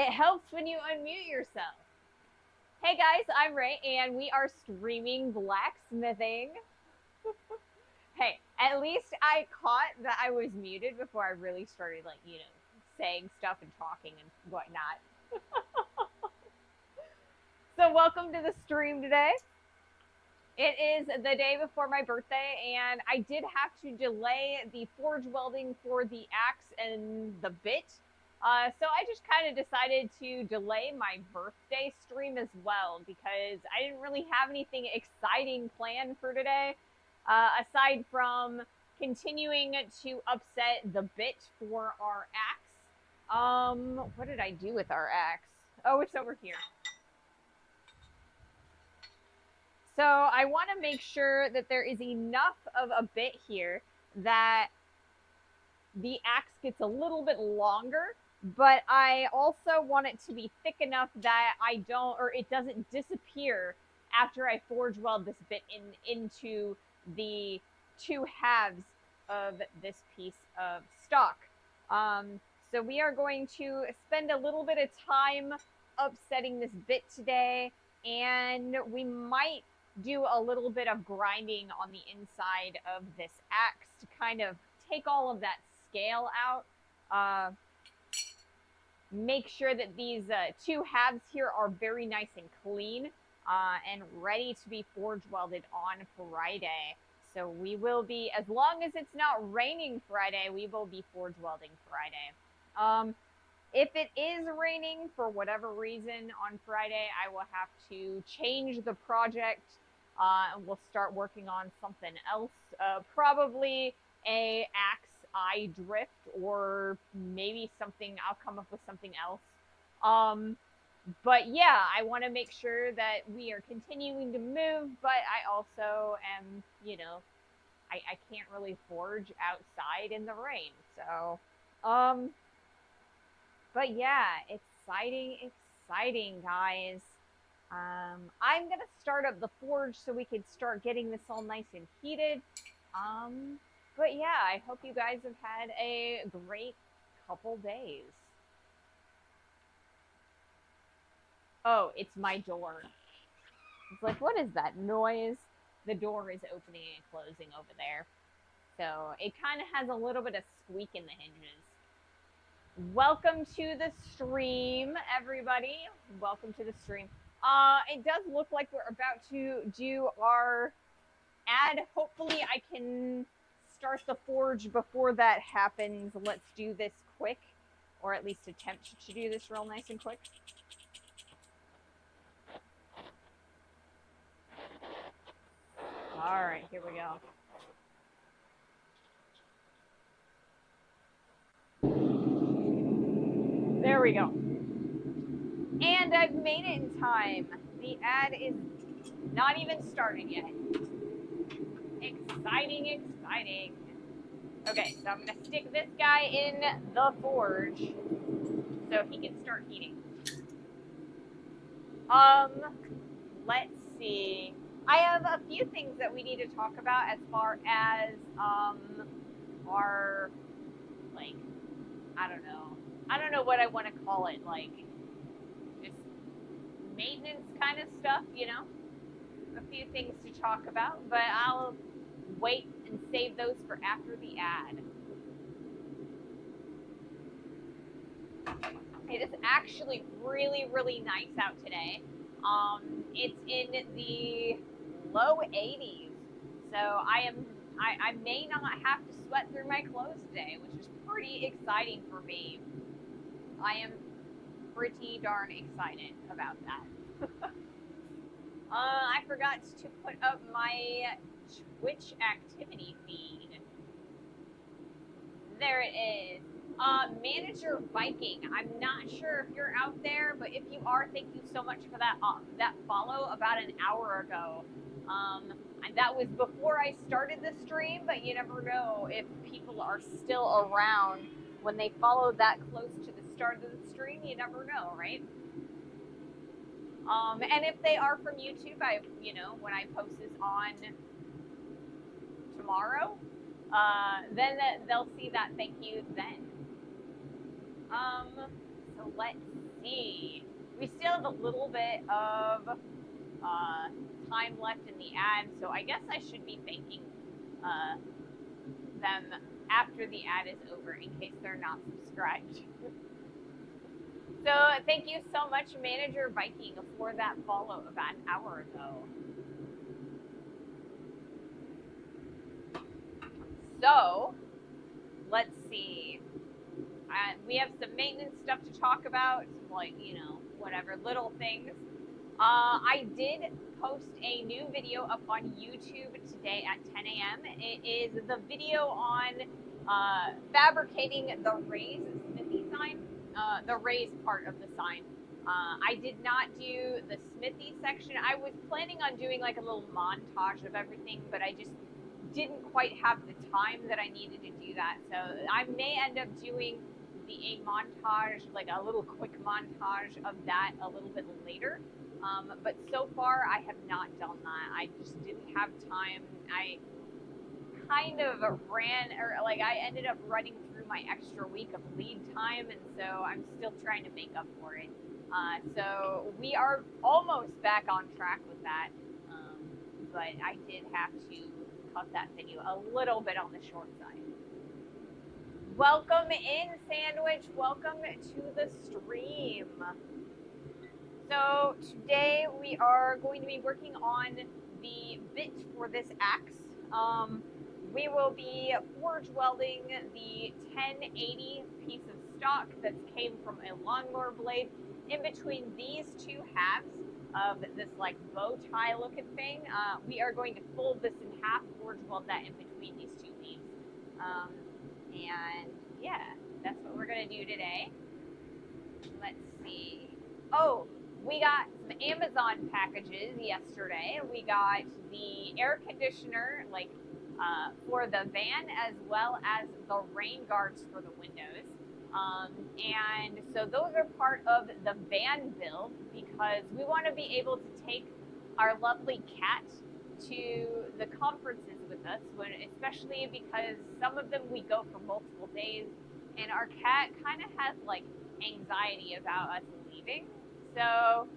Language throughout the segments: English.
It helps when you unmute yourself. Hey guys, I'm Ray, and we are streaming blacksmithing. Hey, at least I caught that I was muted before I really started, saying stuff and talking and whatnot. So, welcome to the stream today. It is the day before my birthday, and I did have to delay the forge welding for the axe and the bit. So I just kind of decided to delay my birthday stream as well because I didn't really have anything exciting planned for today, aside from continuing to upset the bit for our axe. What did I do with our axe? Oh, it's over here. So I want to make sure that there is enough of a bit here that the axe gets a little bit longer, but I also want it to be thick enough that it doesn't disappear after I forge weld this bit into the two halves of this piece of stock. So we are going to spend a little bit of time upsetting this bit today, and we might do a little bit of grinding on the inside of this axe to kind of take all of that scale out. Make sure that these two halves here are very nice and clean and ready to be forge welded on Friday. So we will be, as long as it's not raining Friday, we will be forge welding Friday. If it is raining for whatever reason on Friday, I will have to change the project and we'll start working on something else. Probably a axe eye drift, or maybe something. I'll come up with something else. But yeah, I want to make sure that we are continuing to move, but I also am, I can't really forge outside in the rain. So, but yeah, exciting, guys. I'm gonna start up the forge so we can start getting this all nice and heated. But yeah, I hope you guys have had a great couple days. Oh, it's my door. It's like, what is that noise? The door is opening and closing over there. So it kind of has a little bit of squeak in the hinges. Welcome to the stream, everybody. Welcome to the stream. It does look like we're about to do our ad. Hopefully I can start the forge before that happens. Let's do this quick, or at least attempt to do this real nice and quick. All right, here we go. There we go. And I've made it in time. The ad is not even started yet. Exciting. Okay, so I'm gonna stick this guy in the forge so he can start heating. Let's see. I have a few things that we need to talk about as far as our, like, I don't know what I want to call it, like just maintenance kind of stuff, a few things to talk about, but I'll wait and save those for after the ad. It is actually really nice out today. It's in the low 80s, so I may not have to sweat through my clothes today, which is pretty exciting for me. I am pretty darn excited about that. I forgot to put up my Twitch activity feed. There it is. Manager Viking. I'm not sure if you're out there, but if you are, thank you so much for that follow about an hour ago. And that was before I started the stream, but you never know if people are still around when they follow that close to the start of the stream. You never know, right? And if they are from YouTube, when I post this on tomorrow, then they'll see that thank you then. So let's see. We still have a little bit of time left in the ad, so I guess I should be thanking them after the ad is over in case they're not subscribed. So thank you so much, Manager Viking, for that follow about an hour ago. So let's see. We have some maintenance stuff to talk about, like, you know, whatever, little things. I did post a new video up on YouTube today at 10 a.m. It is the video on fabricating the raise smithy sign, the raise part of the sign. I did not do the smithy section. I was planning on doing like a little montage of everything, but I just didn't quite have the time that I needed to do that. So I may end up doing a montage, like a little quick montage of that a little bit later. But so far I have not done that. I just didn't have time. I kind of I ended up running through my extra week of lead time, and so I'm still trying to make up for it. So we are almost back on track with that, but I did have to cut that video a little bit on the short side. Welcome in, Sandwich. Welcome to the stream. So today we are going to be working on the bit for this axe. We will be forge welding the 1080 piece of stock that came from a lawnmower blade in between these two halves of this like bow tie looking thing. We are going to fold this in half, forge weld that in between these two leaves. And yeah, that's what we're gonna do today. Let's see. Oh, we got some Amazon packages yesterday. We got the air conditioner, like for the van, as well as the rain guards for the windows. And so those are part of the van build because we want to be able to take our lovely cat to the conferences with us, especially because some of them we go for multiple days, and our cat kind of has like anxiety about us leaving. So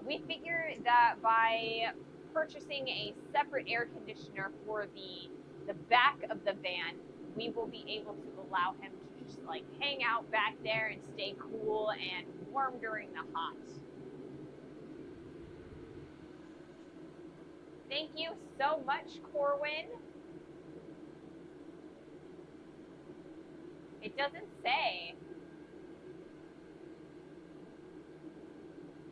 we figured that by purchasing a separate air conditioner for the back of the van, we will be able to allow him to just like hang out back there and stay cool and warm during the hot. Thank you so much, Corwin. It doesn't say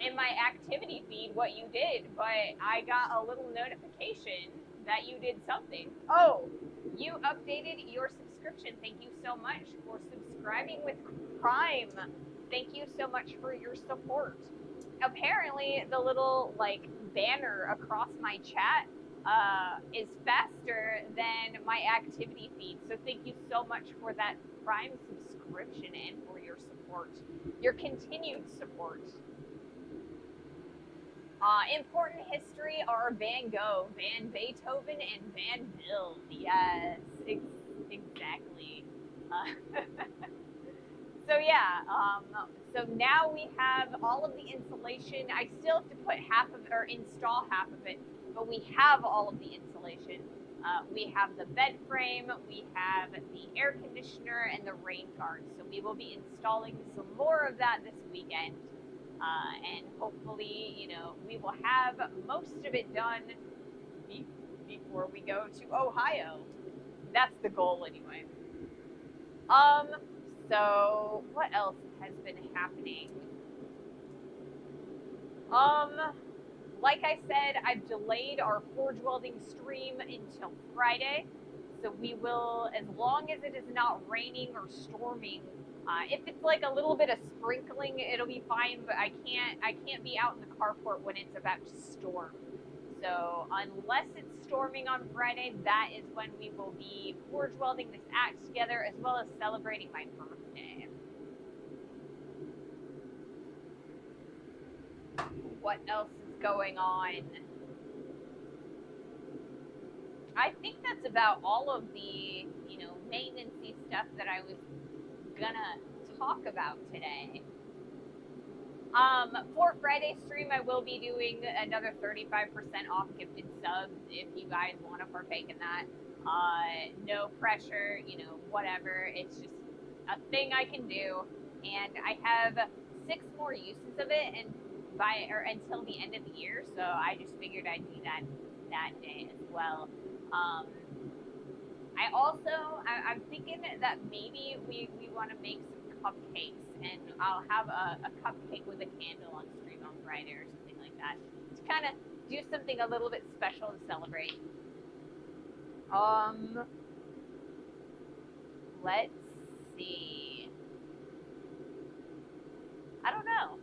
in my activity feed what you did, but I got a little notification that you did something. Oh, you updated your subscription. Thank you so much for subscribing with Prime. Thank you so much for your support. Apparently, the little like banner across my chat is faster than my activity feed. So thank you so much for that Prime subscription and for your support, your continued support. Important history are Van Gogh, Van Beethoven, and Van Bill. Yes, exactly. So yeah, so now we have all of the insulation. I still have to put half of it, or install half of it, but we have all of the insulation. We have the bed frame, we have the air conditioner, and the rain guard. So we will be installing some more of that this weekend. And hopefully, you know, we will have most of it done before we go to Ohio. That's the goal anyway. So what else has been happening? Like I said, I've delayed our forge welding stream until Friday. So we will, as long as it is not raining or storming, if it's like a little bit of sprinkling, it'll be fine, but I can't be out in the carport when it's about to storm. So unless it's storming on Friday, that is when we will be forge welding this axe together, as well as celebrating my birthday. What else is going on? I think that's about all of the, you know, maintenance-y stuff that I was gonna talk about today. For Friday stream, I will be doing another 35% off gifted subs if you guys want to partake in that. No pressure, whatever. It's just a thing I can do, and I have 6 more uses of it, and until the end of the year. So I just figured I'd do that day as well. I'm thinking that maybe we want to make some cupcakes, and I'll have a cupcake with a candle on stream on Friday or something like that to kind of do something a little bit special to celebrate. Let's see. I don't know.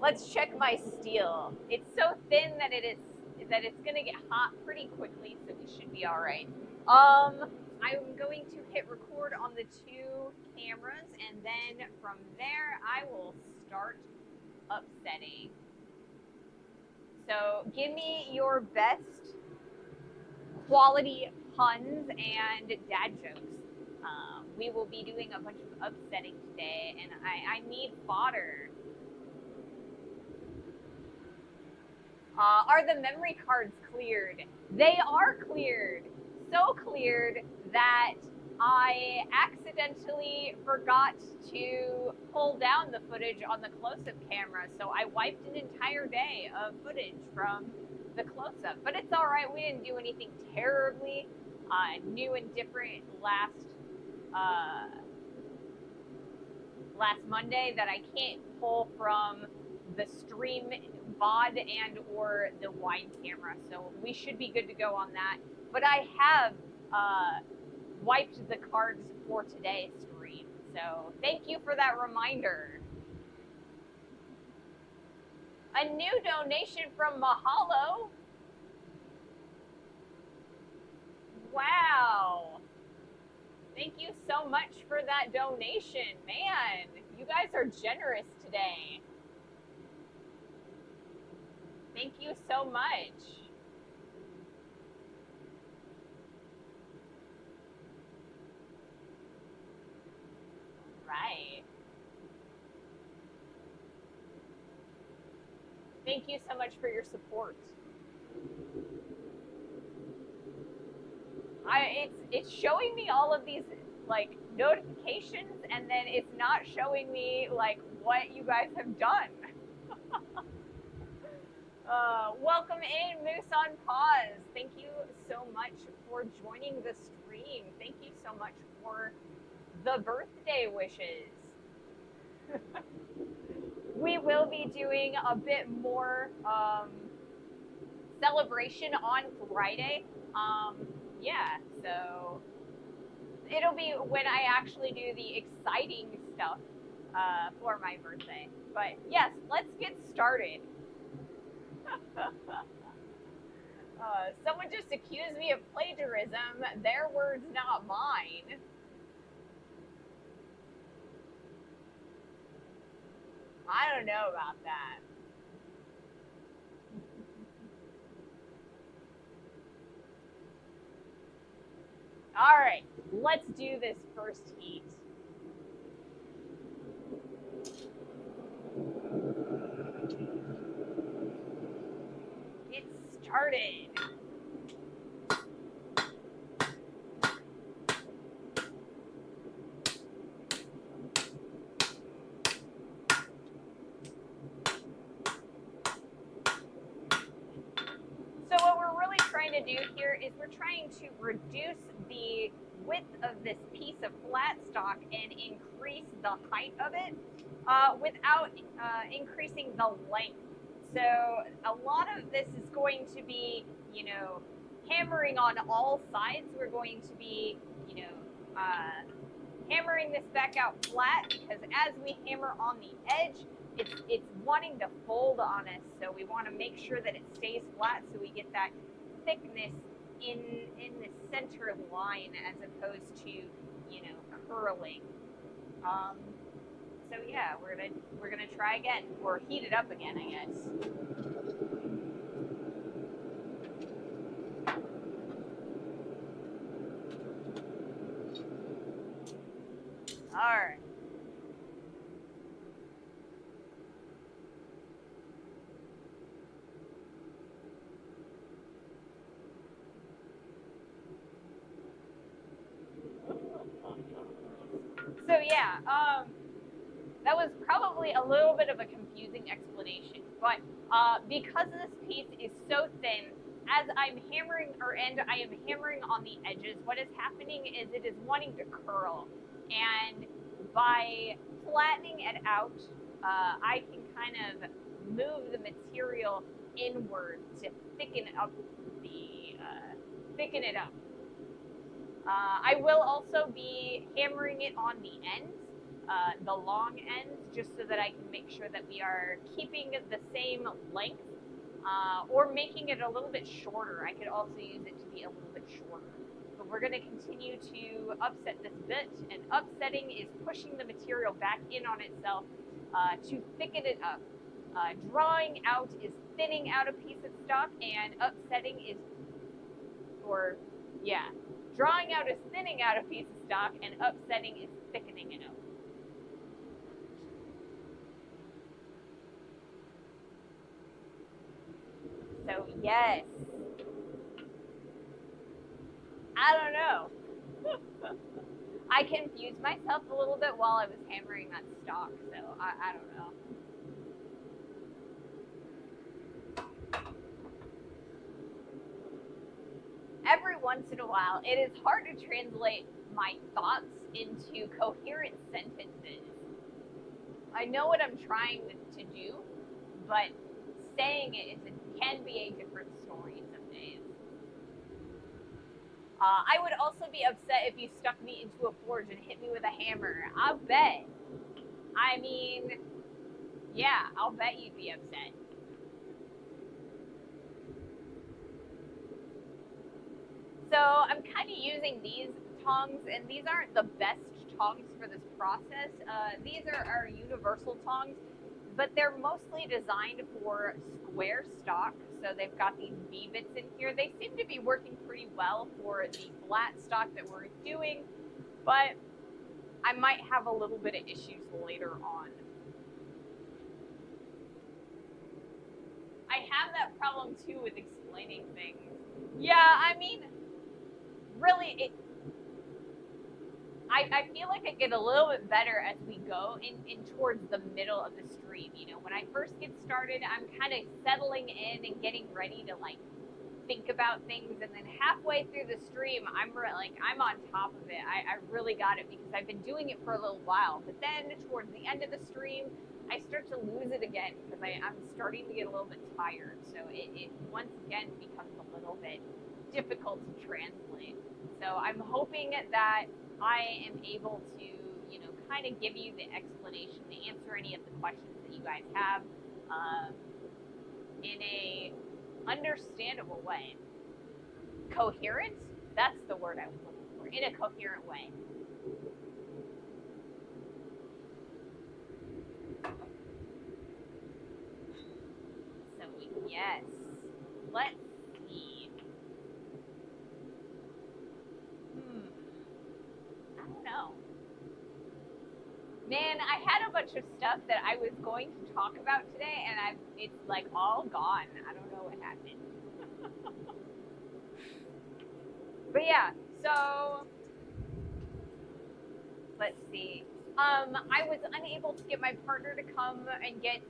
Let's check my steel. It's so thin that it's gonna get hot pretty quickly, so we should be all right. I'm going to hit record on the 2 cameras, and then from there I will start upsetting. So give me your best quality puns and dad jokes. We will be doing a bunch of upsetting today, and I need fodder. Are the memory cards cleared? They are cleared. So cleared that I accidentally forgot to pull down the footage on the close-up camera, so I wiped an entire day of footage from the close-up. But it's all right. We didn't do anything terribly new and different last Monday that I can't pull from the stream VOD and or the wide camera, so we should be good to go on that. But I have wiped the cards for today's stream, so thank you for that reminder. A new donation from Mahalo. Wow. Thank you so much for that donation. Man, you guys are generous today. Thank you so much. Right. Thank you so much for your support. It's showing me all of these like notifications, and then it's not showing me like what you guys have done. Welcome in, Moose on Pause. Thank you so much for joining the stream. Thank you so much for the birthday wishes. We will be doing a bit more celebration on Friday. Yeah, so it'll be when I actually do the exciting stuff for my birthday. But yes, let's get started. Someone just accused me of plagiarism. Their words, not mine. I don't know about that. All right, let's do this first heat. Get started. So what we're really trying to do here is we're trying to reduce the width of this piece of flat stock and increase the height of it without increasing the length. So a lot of this is going to be, hammering on all sides. We're going to be, hammering this back out flat, because as we hammer on the edge, it's wanting to fold on us, so we want to make sure that it stays flat so we get that thickness in the center line as opposed to curling. So yeah, we're gonna try again, or heat it up again, I guess. All right. yeah, that was probably a little bit of a confusing explanation, but because this piece is so thin, as I'm hammering, and I am hammering on the edges, what is happening is it is wanting to curl, and by flattening it out, I can kind of move the material inward to thicken up thicken it up. I will also be hammering it on the ends, the long ends, just so that I can make sure that we are keeping the same length, or making it a little bit shorter. I could also use it to be a little bit shorter. But we're going to continue to upset this bit, and upsetting is pushing the material back in on itself to thicken it up. Drawing out is thinning out a piece of stock, and upsetting is, or yeah, drawing out is thinning out a piece of stock, and upsetting is thickening it up. So yes, I don't know. I confused myself a little bit while I was hammering that stock, so I don't know. Every once in a while, it is hard to translate my thoughts into coherent sentences. I know what I'm trying to do, but saying it can be a different story some days. I would also be upset if you stuck me into a forge and hit me with a hammer. I'll bet. I mean, yeah, I'll bet you'd be upset. So I'm kind of using these tongs, and these aren't the best tongs for this process. These are our universal tongs, but they're mostly designed for square stock. So they've got these V bits in here. They seem to be working pretty well for the flat stock that we're doing, but I might have a little bit of issues later on. I have that problem too with explaining things. Yeah, I mean, really, I feel like I get a little bit better as we go in towards the middle of the stream. You know, when I first get started, I'm kind of settling in and getting ready to like think about things, and then halfway through the stream, I'm on top of it. I really got it because I've been doing it for a little while. But then towards the end of the stream, I start to lose it again because I'm starting to get a little bit tired. So it once again becomes a little bit difficult to translate. So I'm hoping that I am able to, you know, kind of give you the explanation, to answer any of the questions that you guys have in a understandable way. Coherent? That's the word I was looking for. In a coherent way. So yes, let's see. I don't know. Man, I had a bunch of stuff that I was going to talk about today, and it's like all gone. I don't know what happened. But yeah, so let's see. I was unable to get my partner to come and get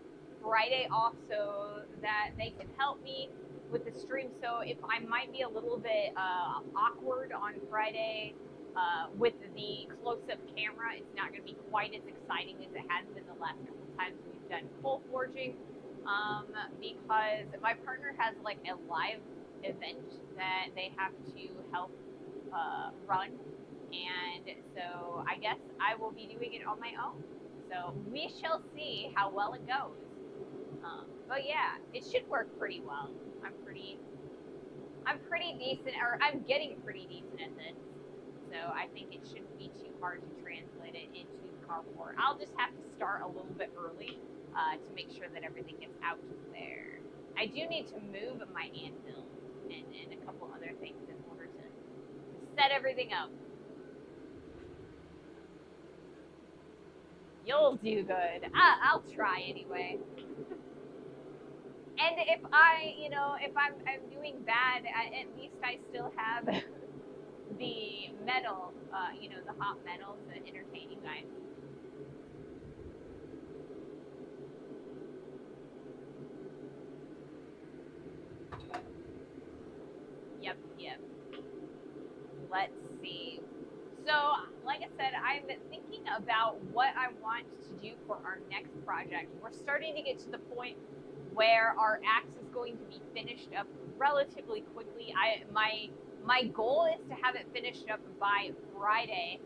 Friday off so that they can help me with the stream. So if I might be a little bit awkward on Friday with the close-up camera, it's not going to be quite as exciting as it has been the last couple times we've done full forging, because my partner has like a live event that they have to help run, and so I guess I will be doing it on my own. So we shall see how well it goes. But yeah, it should work pretty well. I'm pretty decent, or I'm getting pretty decent at this. So I think it shouldn't be too hard to translate it into carport. I'll just have to start a little bit early to make sure that everything gets out there. I do need to move my anvil and a couple other things in order to set everything up. You'll do good. I'll try anyway. And if I'm doing bad, at least I still have the metal, the hot metals that entertain you guys. let's see. So, like I said, I'm thinking about what I want to do for our next project. We're starting to get to the point where our axe is going to be finished up relatively quickly. My goal is to have it finished up by Friday,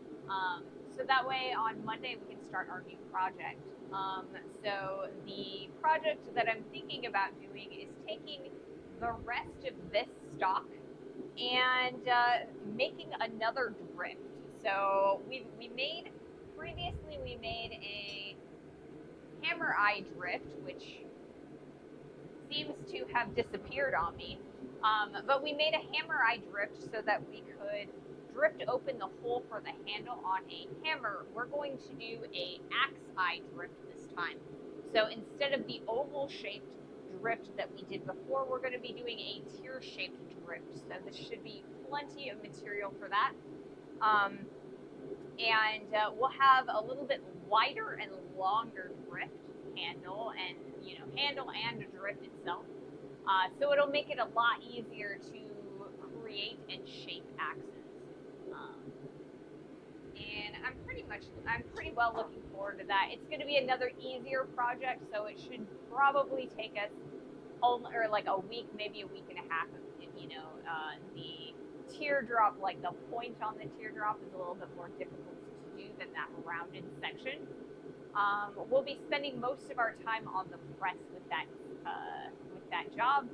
so that way on Monday we can start our new project. So the project that I'm thinking about doing is taking the rest of this stock and making another drift. So we made previously we made a hammer eye drift, which seems to have disappeared on me. But we made a hammer eye drift so that we could drift open the hole for the handle on a hammer. We're going to do a axe eye drift this time. So instead of the oval shaped drift that we did before, we're going to be doing a tear shaped drift. So this should be plenty of material for that. And we'll have a little bit wider and longer drift handle and handle and drift itself. So it'll make it a lot easier to create and shape axes. And I'm pretty well looking forward to that. It's going to be another easier project, so it should probably take us like a week, maybe a week and a half. The teardrop, like the point on the teardrop, is a little bit more difficult to do than that rounded section. We'll be spending most of our time on the press with that job,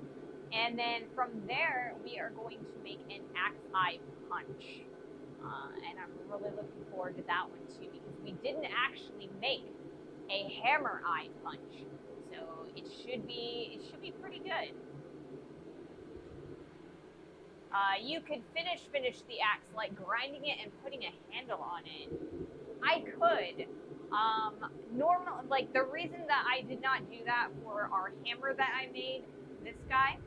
and then from there we are going to make an axe eye punch, and I'm really looking forward to that one too, because we didn't actually make a hammer eye punch, so it should be pretty good. You could finish the axe, like grinding it and putting a handle on it. I could. Like the reason that I did not do that for our hammer that I made, this guy,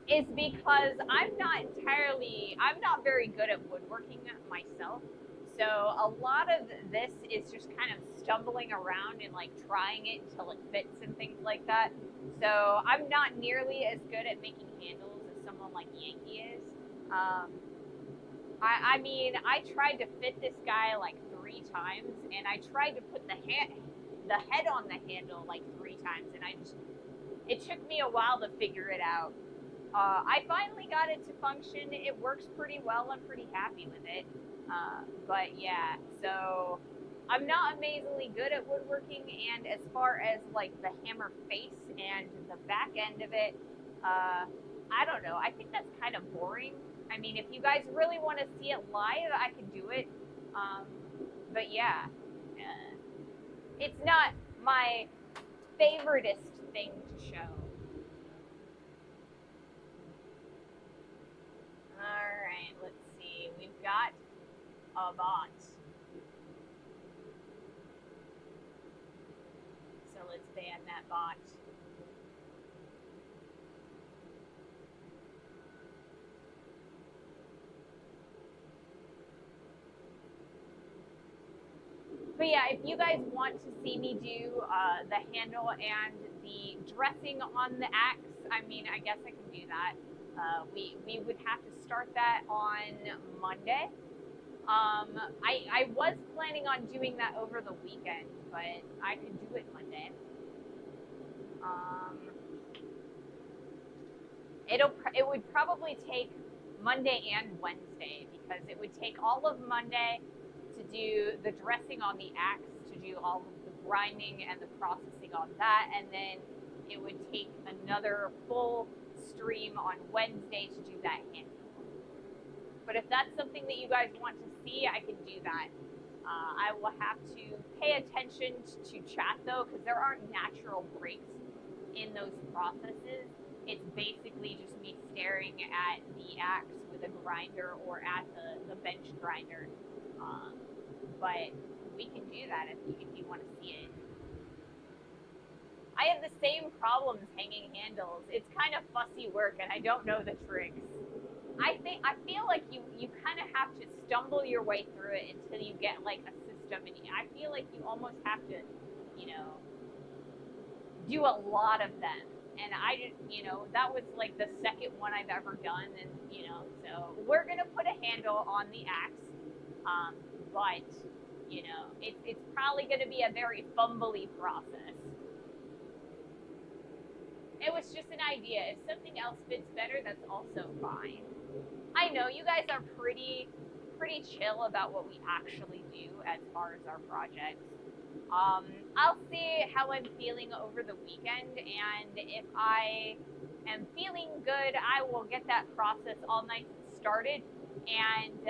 is because I'm not very good at woodworking myself. So a lot of this is just kind of stumbling around and like trying it until it fits and things like that. So I'm not nearly as good at making handles as someone like Yankee is. I mean, I tried to fit this guy like 3 times, and I tried to put the head on the handle like 3 times, and it took me a while to figure it out. I finally got it to function. It works pretty well. I'm pretty happy with it. But yeah, so I'm not amazingly good at woodworking, and as far as like the hammer face and the back end of it, I don't know. I think that's kind of boring. I mean, if you guys really want to see it live, I can do it. But yeah, it's not my favoritist thing to show. Alright, let's see. We've got a bot. So let's ban that bot. But yeah, if you guys want to see me do the handle and the dressing on the axe, I mean, I guess I can do that. We would have to start that on Monday. I was planning on doing that over the weekend, but I could do it Monday. It would probably take Monday and Wednesday, because it would take all of Monday to do the dressing on the axe, to do all of the grinding and the processing on that, and then it would take another full stream on Wednesday to do that handle. But if that's something that you guys want to see, I can do that. I will have to pay attention to chat though, because there aren't natural breaks in those processes. It's basically just me staring at the axe with a grinder or at the bench grinder. But we can do that if you want to see it. I have the same problems hanging handles. It's kind of fussy work, and I don't know the tricks. I feel like you kind of have to stumble your way through it until you get like a system, and I feel like you almost have to, do a lot of them and I just, that was like the second one I've ever done, and so we're gonna put a handle on the axe, um, but it's probably gonna be a very fumbly process. It was just an idea. If something else fits better, that's also fine. I know you guys are pretty chill about what we actually do as far as our projects. Um, I'll see how I'm feeling over the weekend, and if I am feeling good, I will get that process all nice and started. And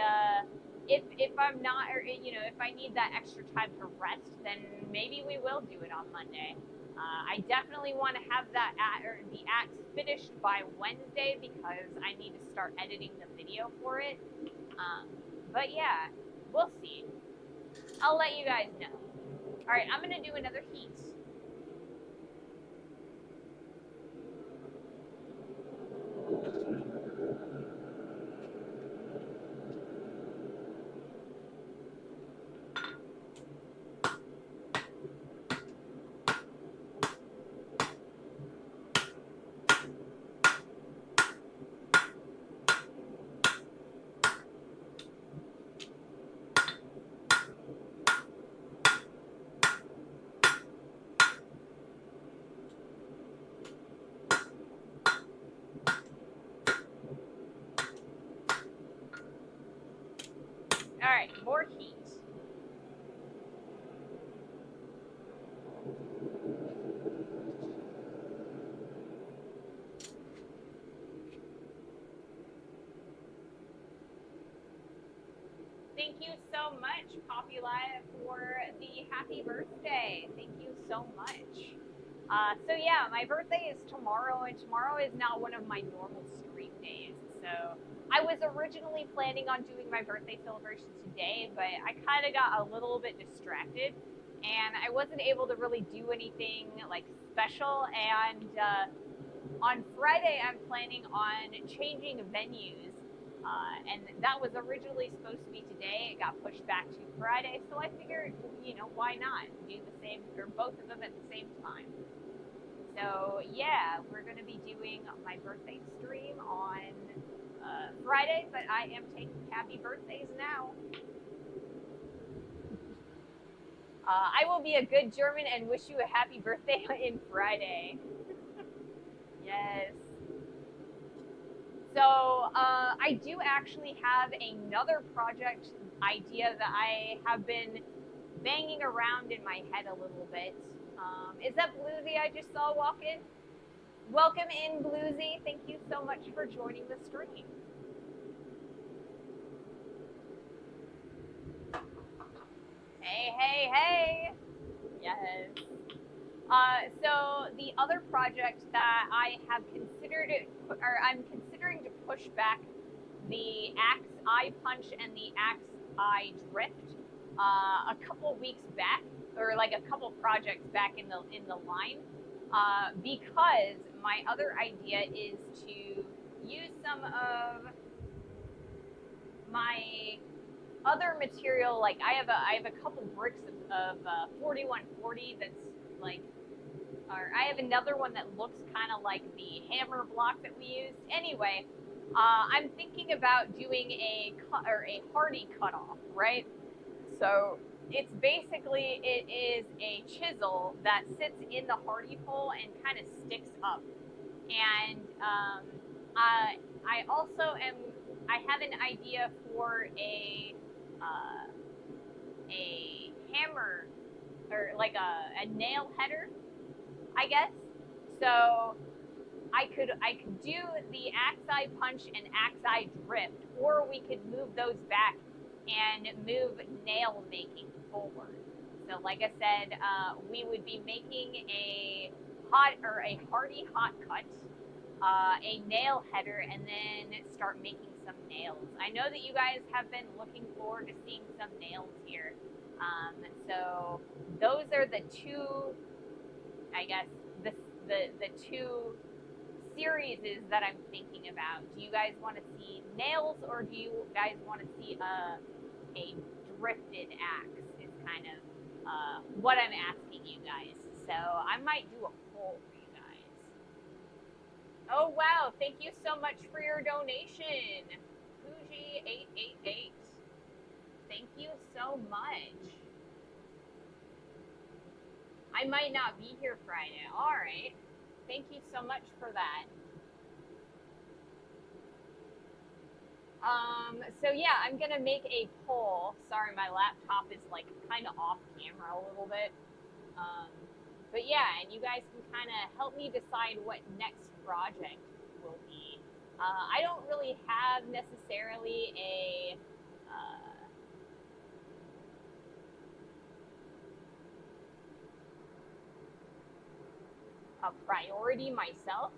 if I'm not, or if I need that extra time to rest, then maybe we will do it on Monday. I definitely want to have the axe finished by Wednesday because I need to start editing the video for it. Um, but yeah, we'll see. I'll let you guys know. All right, I'm gonna do another heat. All right, more heat. Thank you so much, Populi, for the happy birthday. Thank you so much. So yeah, my birthday is tomorrow, and tomorrow is not one of my normal stream days. So I was originally planning on doing my birthday celebration today, but I kind of got a little bit distracted, and I wasn't able to really do anything like special. And on Friday, I'm planning on changing venues. And that was originally supposed to be today. It got pushed back to Friday. So I figured, why not do the same, or both of them at the same time? So yeah, we're going to be doing my birthday stream on Friday, but I am taking happy birthdays now. I will be a good German and wish you a happy birthday in Friday. Yes. So I do actually have another project idea that I have been banging around in my head a little bit. Is that Bluesy I just saw walk in? Welcome in, Bluesy. Thank you so much for joining the stream. Hey, hey, hey. Yes. So the other project that I have considered, or I'm considering to push back the Axe Eye Punch and the Axe Eye Drift a couple weeks back, or like a couple projects back in the line, because my other idea is to use some of my other material. Like I have a couple bricks of 4140 that's like, or I have another one that looks kind of like the hammer block that we used. Anyway, I'm thinking about doing a hardy cutoff, right? So it's basically, it is a chisel that sits in the hardy hole and kind of sticks up. And I also I have an idea for a hammer, or like a nail header, I guess. So I could do the axe eye punch and axe eye drift, or we could move those back and move nail making forward. So like I said, we would be making a hardy hot cut, a nail header, and then start making some nails. I know that you guys have been looking forward to seeing some nails here. So those are the two, I guess, the two series that I'm thinking about. Do you guys want to see nails, or do you guys want to see a drifted axe? Is kind of what I'm asking you guys. So I might do a poll for you guys. wow, thank you so much for your donation. Fuji888. Thank you so much. I might not be here Friday. All right. Thank you so much for that. So yeah, I'm gonna make a poll. Sorry, my laptop is like kind of off camera a little bit. Um, but yeah, and you guys can kind of help me decide what next project will be. I don't really have necessarily a priority myself.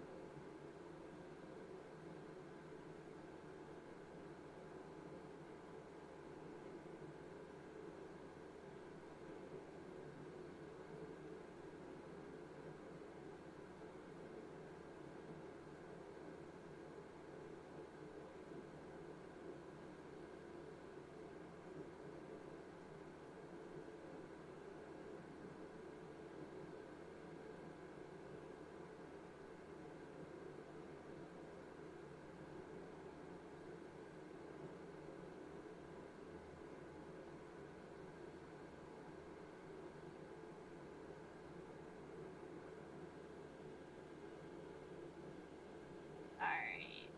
All right.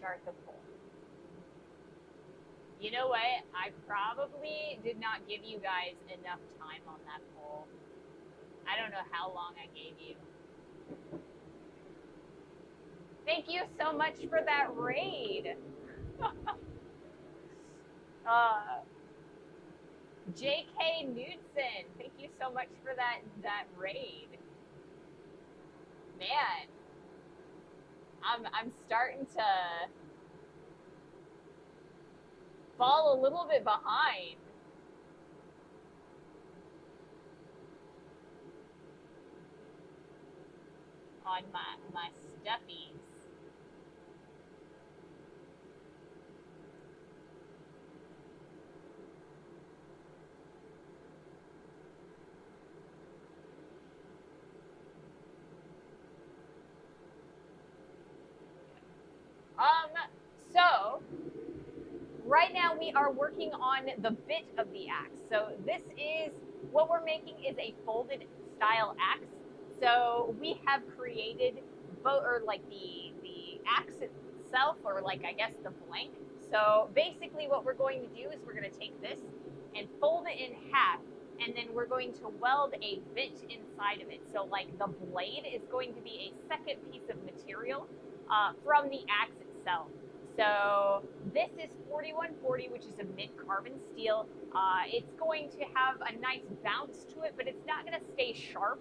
Start the poll. You know what? I probably did not give you guys enough time on that poll. I don't know how long I gave you. Thank you so much for that raid. JK Knudsen, thank you so much for that raid. Man, I'm starting to fall a little bit behind on my stuffies. So right now we are working on the bit of the axe. So this is what we're making is a folded style axe. So we have created both, or like the axe itself, or like I guess the blank. So basically what we're going to do is we're going to take this and fold it in half, and then we're going to weld a bit inside of it. So like the blade is going to be a second piece of material from the axe itself. So this is 4140, which is a mid carbon steel. It's going to have a nice bounce to it, but it's not going to stay sharp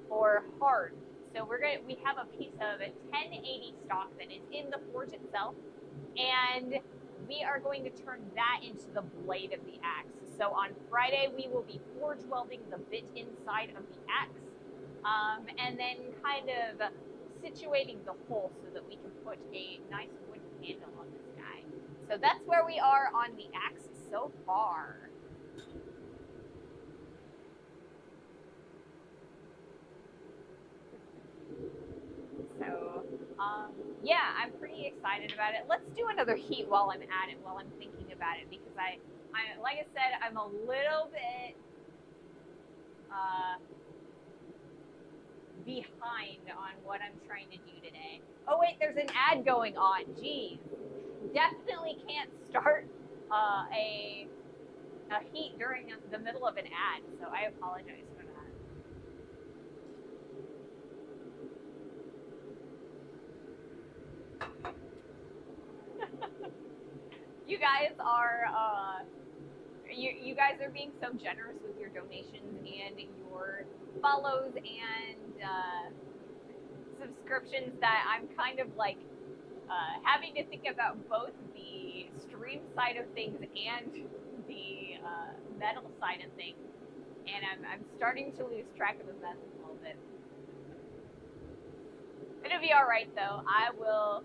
or hard. So we have a piece of a 1080 stock that is in the forge itself, and we are going to turn that into the blade of the axe. So on Friday, we will be forge welding the bit inside of the axe, and then kind of situating the hole so that we can put a nice wooden handle on this guy. So that's where we are on the axe so far. So, yeah, I'm pretty excited about it. Let's do another heat while I'm at it, while I'm thinking about it, because I like I said, I'm a little bit behind on what I'm trying to do today. Oh wait, there's an ad going on. Geez, definitely can't start a heat during the middle of an ad, so I apologize for that. You guys are you guys are being so generous with your donations and your follows and subscriptions that I'm kind of like having to think about both the stream side of things and the metal side of things, and I'm starting to lose track of the method a little bit. It'll be all right though. I will,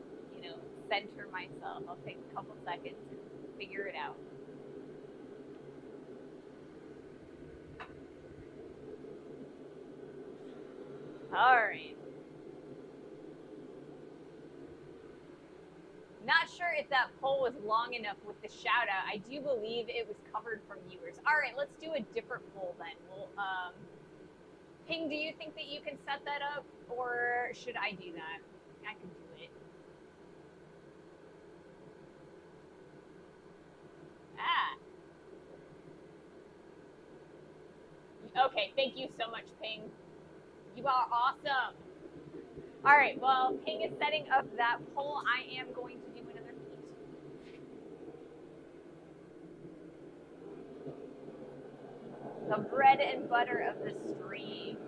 center myself. I'll take a couple seconds and figure it out. All right. Not sure if that poll was long enough with the shout out. I do believe it was covered from viewers. All right, let's do a different poll then. We'll, Ping, do you think that you can set that up, or should I do that? I can do it. Ah. Okay, thank you so much, Ping. You are awesome. All right, well, Ping is setting up that poll. I am going to do another piece. The bread and butter of the stream.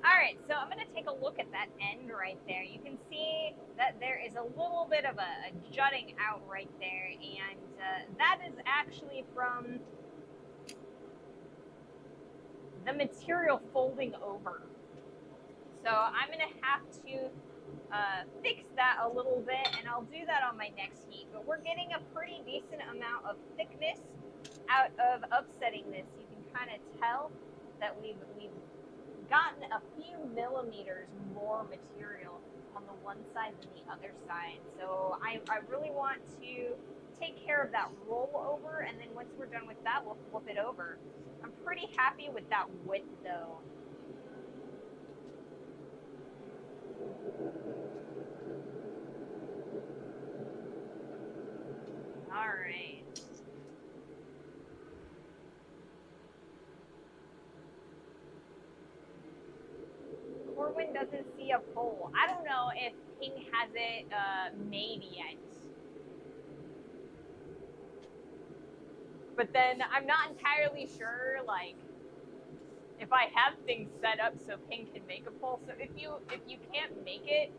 Alright, so I'm going to take a look at that end right there. You can see that there is a little bit of a jutting out right there, and that is actually from the material folding over. So I'm going to have to fix that a little bit, and I'll do that on my next heat. But we're getting a pretty decent amount of thickness out of upsetting this. You can kind of tell that we've gotten a few millimeters more material on the one side than the other side. So I really want to take care of that rollover, and then once we're done with that, we'll flip it over. I'm pretty happy with that width though. All right. Corwin doesn't see a poll. I don't know if Ping has it made yet. But then I'm not entirely sure, like, if I have things set up so Ping can make a poll. So if you can't make it,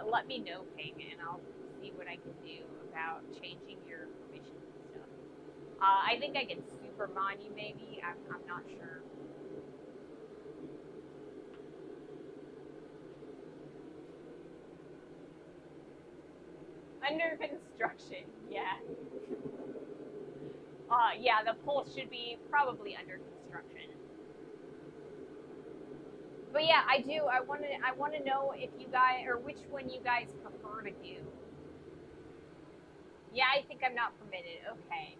let me know, Ping, and I'll see what I can do about changing your permissions and stuff. I think I can super mod you maybe. I'm not sure. Under construction, yeah. Yeah, the poll should be probably under construction. But yeah, I do. I want to know if you guys, or which one you guys prefer to do. Yeah, I think I'm not permitted. Okay.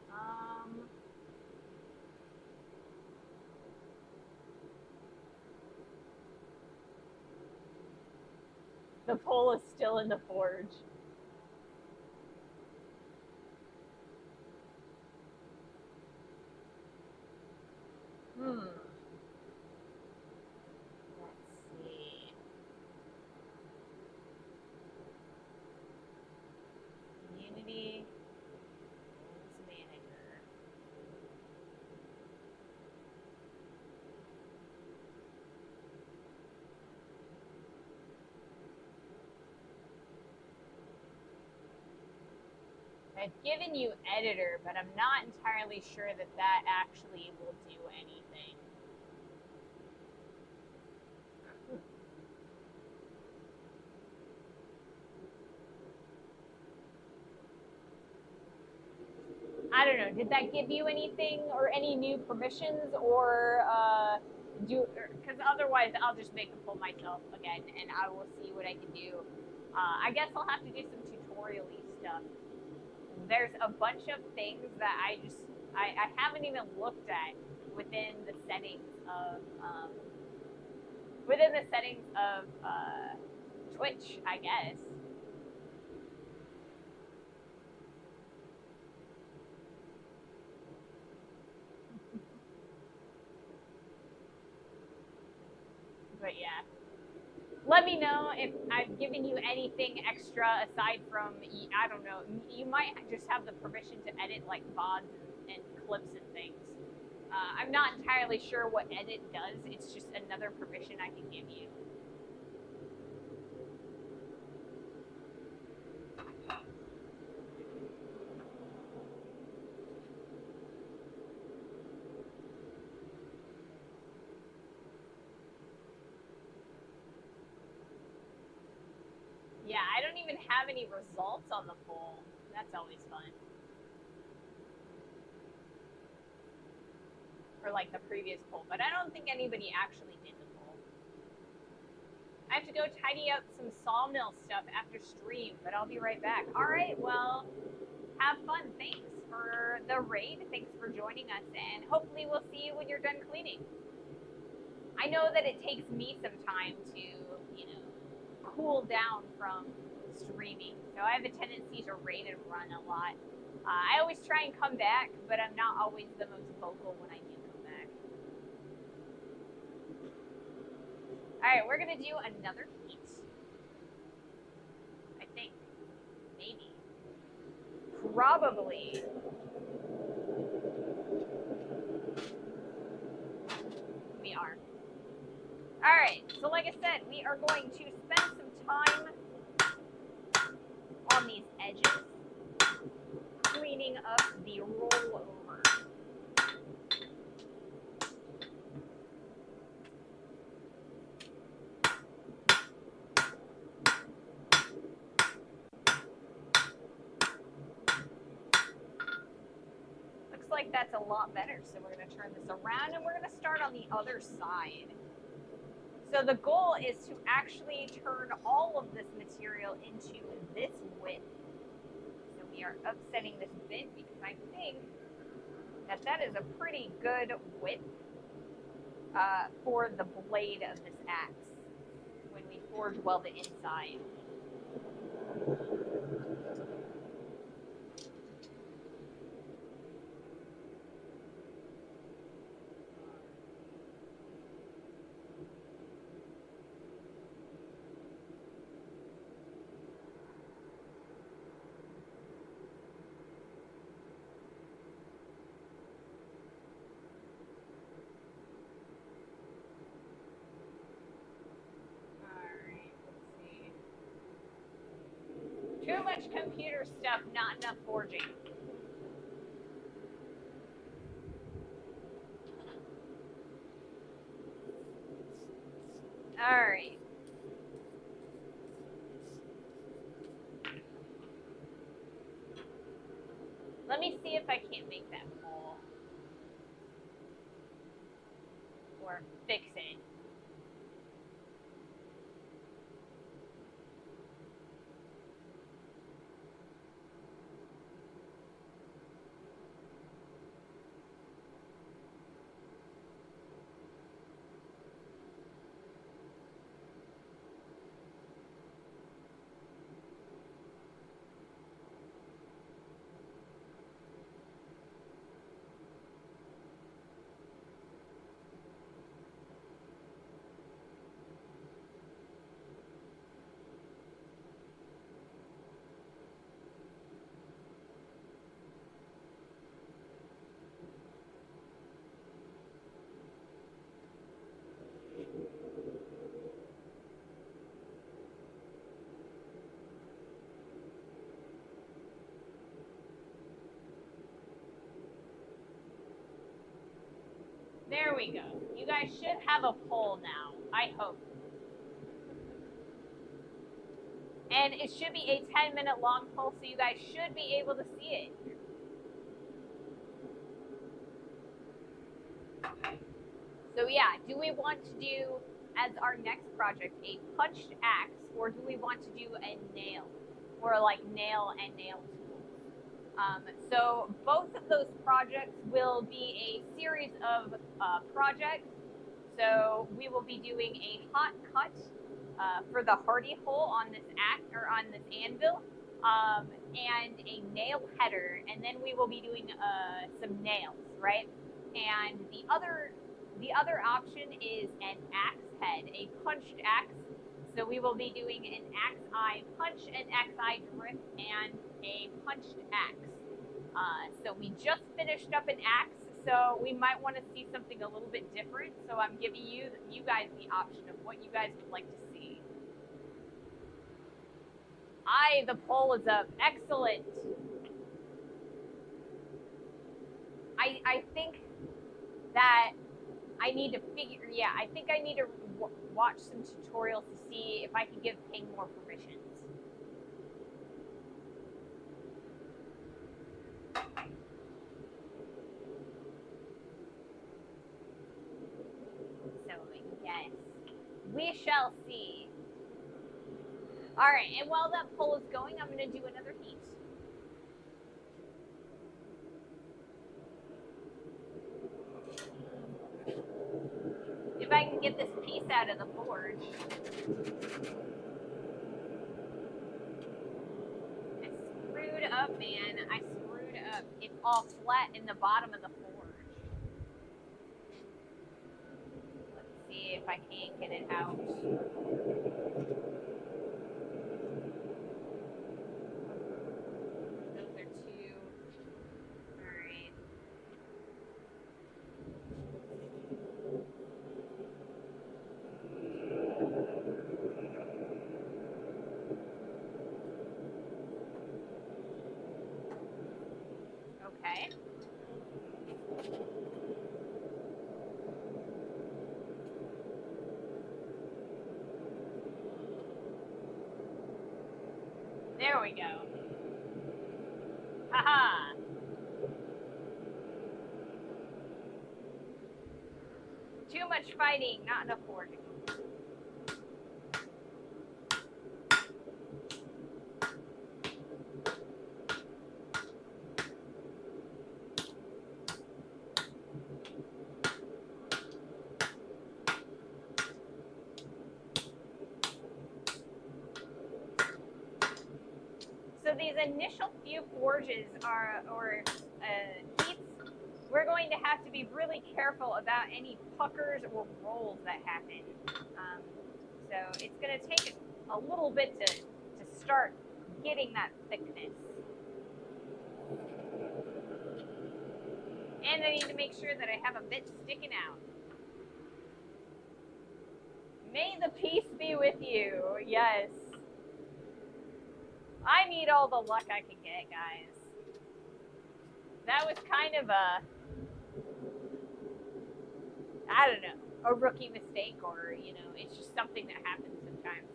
The poll is still in the forge. Let's see. Community Rules Manager. I've given you editor, but I'm not entirely sure that that actually will do anything. I don't know. Did that give you anything or any new permissions, or because otherwise I'll just make a poll myself again, and I will see what I can do. I guess I'll have to do some tutorial-y stuff. There's a bunch of things that I haven't even looked at within the settings of Twitch, I guess. But yeah, let me know if I've given you anything extra aside from, I don't know, you might just have the permission to edit like VODs and clips and things. I'm not entirely sure what edit does. It's just another permission I can give you. any results on the poll. That's always fun. For like the previous poll, but I don't think anybody actually did the poll. I have to go tidy up some sawmill stuff after stream, but I'll be right back. All right, well, have fun. Thanks for the raid. Thanks for joining us, and hopefully we'll see you when you're done cleaning. I know that it takes me some time to, you know, cool down from streaming. So I have a tendency to raid and run a lot. I always try and come back, but I'm not always the most vocal when I do come back. All right, we're gonna do another heat. I think, maybe, probably. We are. All right, so like I said, we are going to spend some time on these edges, cleaning up the rollover. Looks like that's a lot better, so we're going to turn this around and we're going to start on the other side. So the goal is to actually turn all of this material into this width. So we are upsetting this bit because I think that that is a pretty good width for the blade of this axe when we forge weld the inside. Too much computer stuff, not enough forging. All right. Let me see if I can't make that full or fix it. There we go. You guys should have a poll now, I hope. And it should be a 10-minute long poll, so you guys should be able to see it. So yeah, do we want to do, as our next project, a punched axe, or do we want to do a nail? Or like nail and nail tools? So both of those projects will be a series of projects. So we will be doing a hot cut for the hardy hole on this axe or on this anvil, and a nail header, and then we will be doing some nails, right? And the other option is an axe head, a punched axe. So we will be doing an axe eye punch, an axe eye drip, and a punched axe. So we just finished up an axe, so we might want to see something a little bit different. So I'm giving you guys the option of what you guys would like to see. The poll is up. Excellent. I think that I need to I think I need to watch some tutorials to see if I can give Ping more permissions. We shall see. All right, and while that pull is going, I'm going to do another heat. If I can get this piece out of the forge. I screwed up, man. I screwed up. It's all flat in the bottom of the forge. Let's see if I can't get it out. Those are two. All right. Okay. There we go. Haha. Too much fighting, not enough forging. So these initial few forges heats, we're going to have to be really careful about any puckers or rolls that happen. So it's going to take a little bit to start getting that thickness. And I need to make sure that I have a bit sticking out. May the peace be with you. Yes. I need all the luck I can get, guys. That was kind of I don't know, a rookie mistake, or, it's just something that happens sometimes.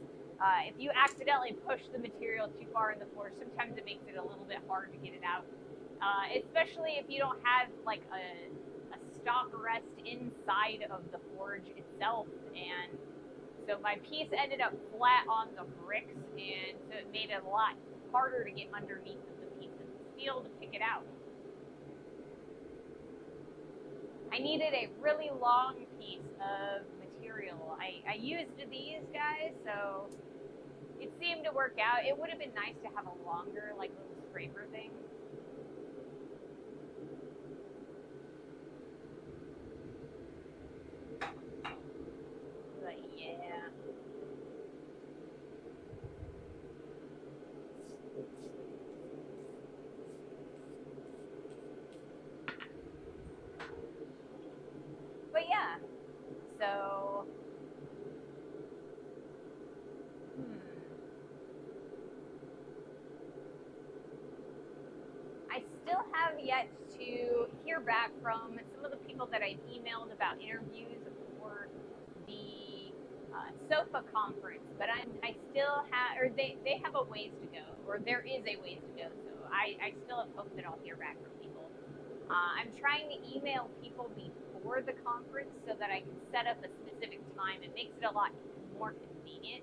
If you accidentally push the material too far in the forge, sometimes it makes it a little bit hard to get it out. Especially if you don't have like a stock rest inside of the forge itself, and so my piece ended up flat on the bricks, and so it made it a lot harder to get underneath of the piece of steel to pick it out. I needed a really long piece of material. I used these guys, so it seemed to work out. It would have been nice to have a longer, like, little scraper thing. But yeah. But yeah, so, I still have yet to hear back from some of the people that I've emailed about interviews for the SOFA conference, but I still have, or they have a ways to go, or there is a ways to go, so I still have hope that I'll hear back from people. I'm trying to email people before the conference so that I can set up a specific time. It makes it a lot more convenient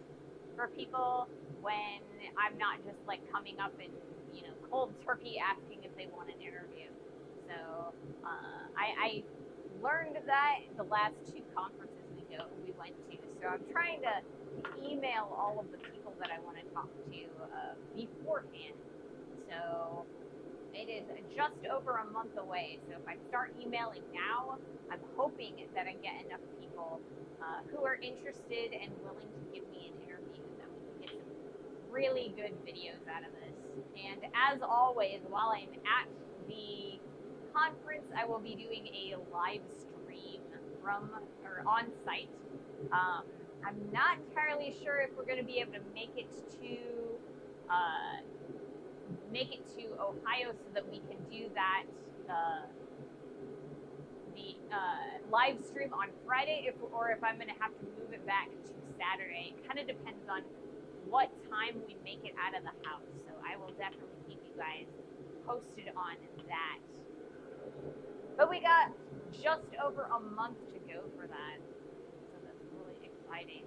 for people when I'm not just like coming up and cold turkey asking if they want an interview. So I learned that the last two conferences we went to. So I'm trying to email all of the people that I want to talk to beforehand. So it is just over a month away. So if I start emailing now, I'm hoping that I get enough people who are interested and willing to give me an interview, that we can get some really good videos out of this. And as always, while I'm at the conference, I will be doing a live stream on site. I'm not entirely sure if we're going to be able to make it to Ohio so that we can do that the live stream on Friday, or if I'm going to have to move it back to Saturday. It kind of depends on what time we make it out of the house. So I will definitely keep you guys posted on that. But we got just over a month to go for that, so that's really exciting.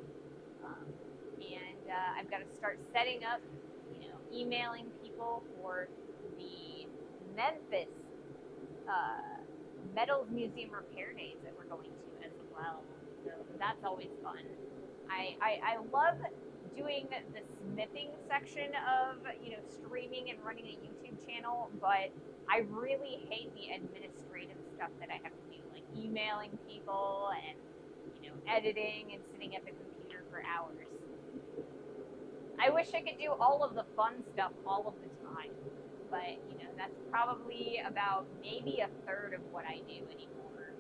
And I've got to start setting up, emailing people for the Memphis uh, Metals Museum Repair Days that we're going to as well. So that's always fun. I love doing the smithing section of, streaming and running a YouTube channel, but I really hate the administrative stuff that I have to do, like emailing people and, editing and sitting at the computer for hours. I wish I could do all of the fun stuff all of the time, but, that's probably about maybe a third of what I do anymore.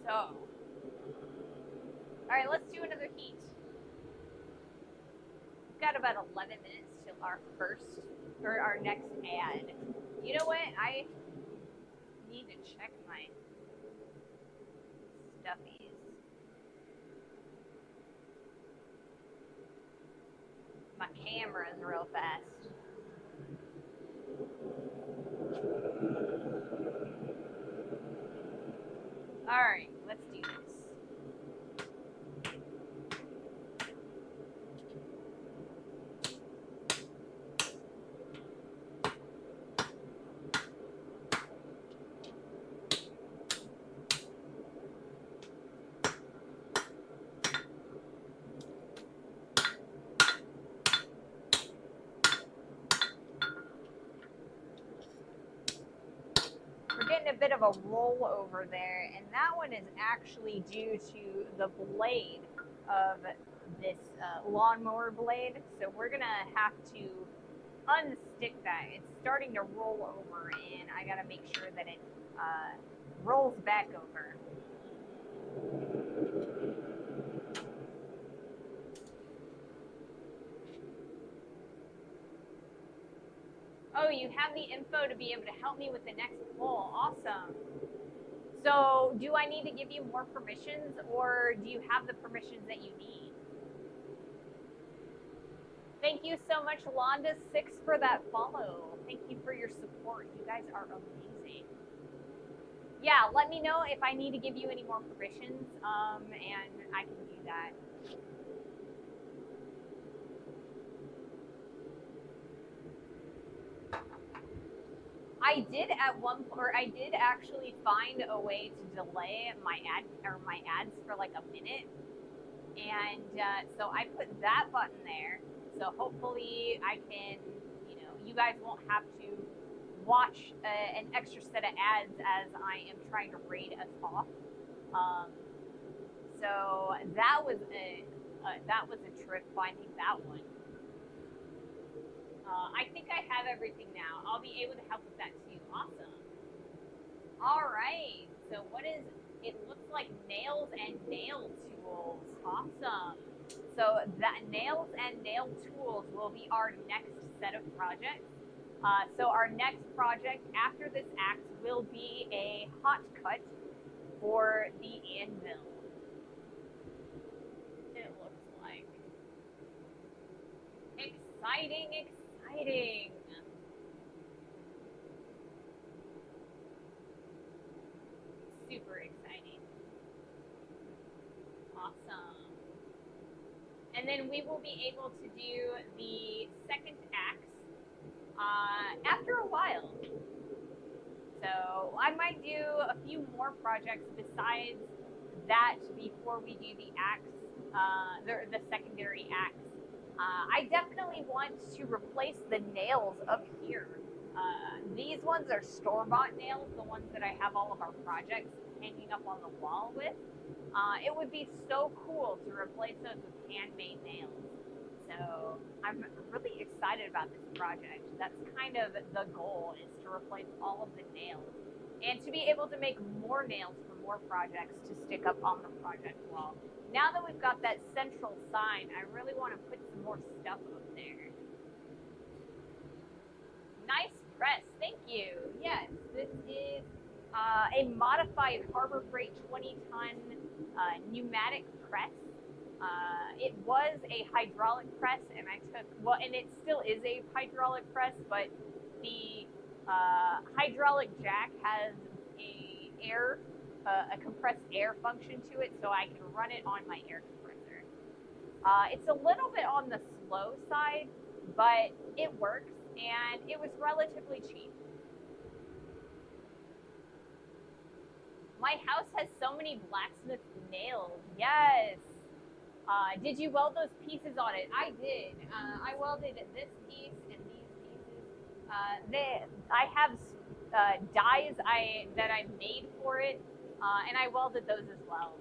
So, all right, let's do another heat. We've got about 11 minutes till our next ad. You know what? I need to check my stuffies. My camera's real fast. All right, let's do this. We're getting a bit of a rollover there, and that one is actually due to the blade of this lawnmower blade. So we're gonna have to unstick that. It's starting to roll over, and I gotta make sure that it rolls back over. Oh, you have the info to be able to help me with the next poll. Awesome. So do I need to give you more permissions, or do you have the permissions that you need? Thank you so much, Londa6, for that follow. Thank you for your support. You guys are amazing. Yeah, let me know if I need to give you any more permissions, and I can do that. I did actually find a way to delay my ads for like a minute, and so I put that button there. So hopefully I can, you guys won't have to watch an extra set of ads as I am trying to raid us off. So that was a trip finding that one. I think I have everything now. I'll be able to help with that too. Awesome. All right. So it looks like nails and nail tools. Awesome. So that nails and nail tools will be our next set of projects. So our next project after this axe will be a hot cut for the anvil. It looks like. Exciting. Super exciting. Awesome. And then we will be able to do the second axe after a while. So I might do a few more projects besides that before we do the axe, the secondary axe. I definitely want to replace the nails up here. These ones are store-bought nails, the ones that I have all of our projects hanging up on the wall with. It would be so cool to replace those with handmade nails. So I'm really excited about this project. That's kind of the goal, is to replace all of the nails and to be able to make more nails for more projects to stick up on the project wall. Now that we've got that central sign, I really want to put some more stuff up there. Nice press, thank you. Yes, this is a modified Harbor Freight 20-ton pneumatic press. It was a hydraulic press, and and it still is a hydraulic press, but the Hydraulic jack has a compressed air function to it, so I can run it on my air compressor. It's a little bit on the slow side, but it works, and it was relatively cheap. My house has so many blacksmith nails. Yes. Did you weld those pieces on it? I did. I welded this piece and these pieces. I have dies that I made for it, and I welded those as well.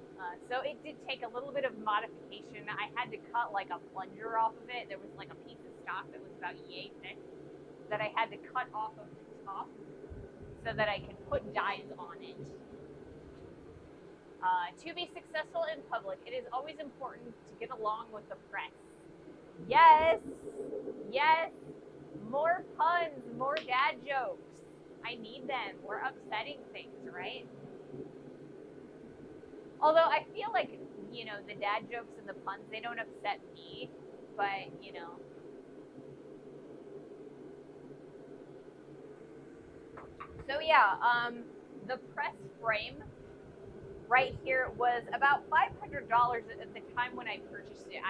So it did take a little bit of modification. I had to cut like a plunger off of it. There was like a piece of stock that was about yay thick that I had to cut off of the top so that I could put dies on it. To be successful in public, it is always important to get along with the press. Yes, yes, more puns, more dad jokes. I need them. We're upsetting things, right? Although I feel like, the dad jokes and the puns, they don't upset me, but, So yeah, the press frame right here was about $500 at the time when I purchased it.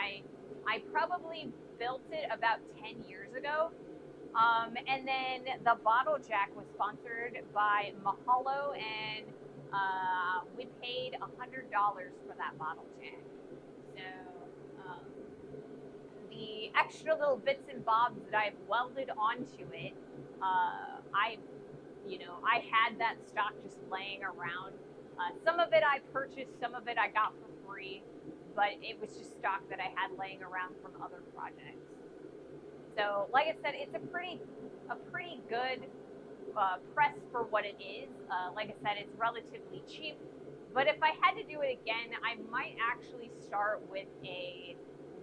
I probably built it about 10 years ago. And then the bottle jack was sponsored by Mahalo, and we paid $100 for that bottle jack. So the extra little bits and bobs that I've welded onto it, I had that stock just laying around. Some of it I purchased, some of it I got for free, but it was just stock that I had laying around from other projects. So, like I said, it's a pretty good press for what it is. Like I said, it's relatively cheap. But if I had to do it again, I might actually start with a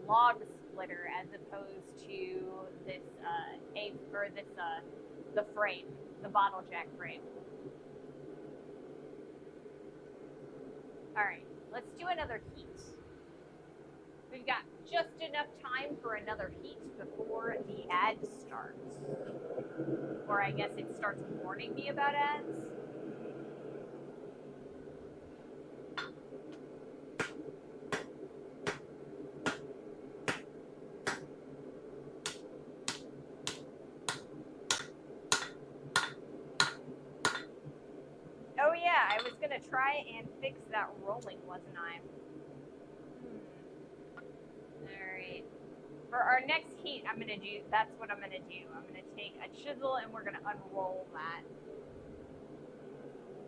log splitter as opposed to this the frame, the bottle jack frame. All right, let's do another heat. We've got just enough time for another heat before the ad starts. Or I guess it starts warning me about ads. Oh yeah, I was gonna try and fix that rolling, wasn't I? Alright. For our next heat, that's what I'm gonna do. I'm gonna take a chisel and we're gonna unroll that.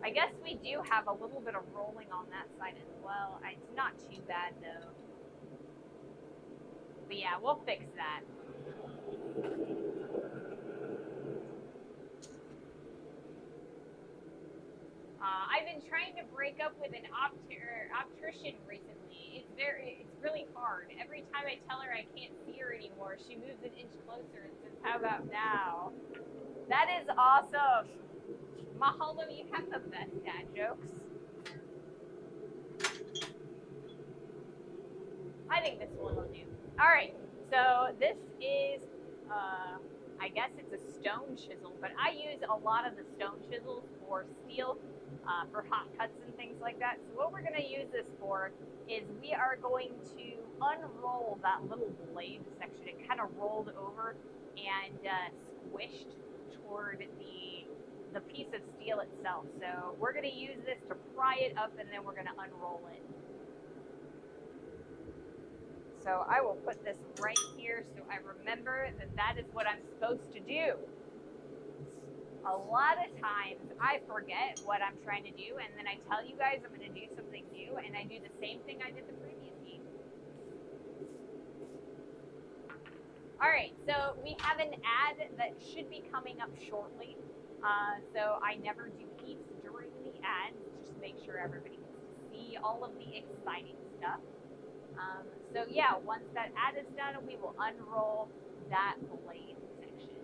I guess we do have a little bit of rolling on that side as well. It's not too bad though. But yeah, we'll fix that. I've been trying to break up with an optician recently. It's really hard. Every time I tell her I can't see her anymore, she moves an inch closer and says, "How about now?" That is awesome. Mahalo, you have the best dad jokes. I think this one will do. All right, so this is, I guess it's a stone chisel, but I use a lot of the stone chisels for steel, for hot cuts and things like that. So what we're going to use this for is we are going to unroll that little blade section. It kind of rolled over and squished toward the piece of steel itself. So we're going to use this to pry it up, and then we're going to unroll it. So I will put this right here so I remember that is what I'm supposed to do. A lot of times I forget what I'm trying to do, and then I tell you guys I'm going to do something new, and I do the same thing I did the previous game. All right, so we have an ad that should be coming up shortly. So I never do heats during the ads, just to make sure everybody gets to see all of the exciting stuff. So yeah, once that ad is done, we will unroll that blade section.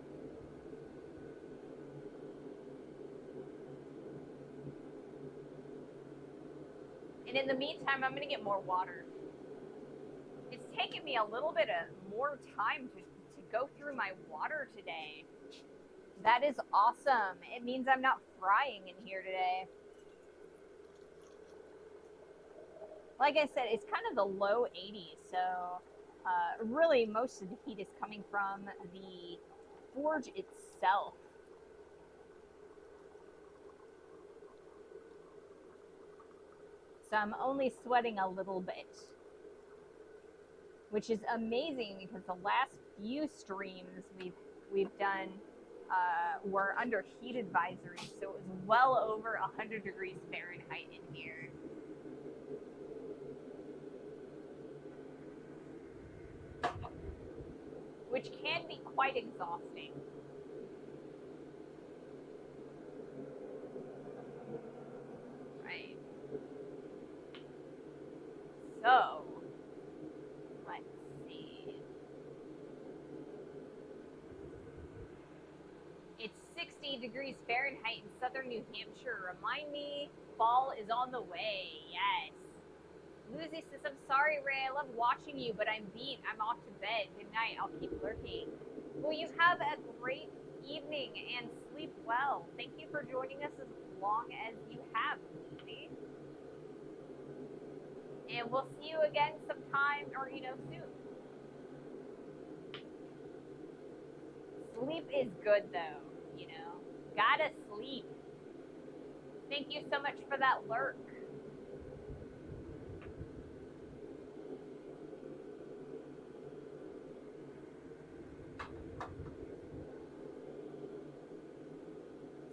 And in the meantime, I'm going to get more water. It's taken me a little bit of more time to go through my water today. That is awesome. It means I'm not frying in here today. Like I said, it's kind of the low 80s, so really most of the heat is coming from the forge itself. So I'm only sweating a little bit, which is amazing because the last few streams we've done were under heat advisory, so it was well over 100 degrees Fahrenheit in here. Which can be quite exhausting. Right. So, let's see. It's 60 degrees Fahrenheit in southern New Hampshire. Remind me, fall is on the way. Yes. Lucy says, I'm sorry, Ray. I love watching you, but I'm beat. I'm off to bed. Good night. I'll keep lurking. Well, you have a great evening and sleep well. Thank you for joining us as long as you have, Lucy. And we'll see you again sometime or, soon. Sleep is good, though, Gotta sleep. Thank you so much for that lurk.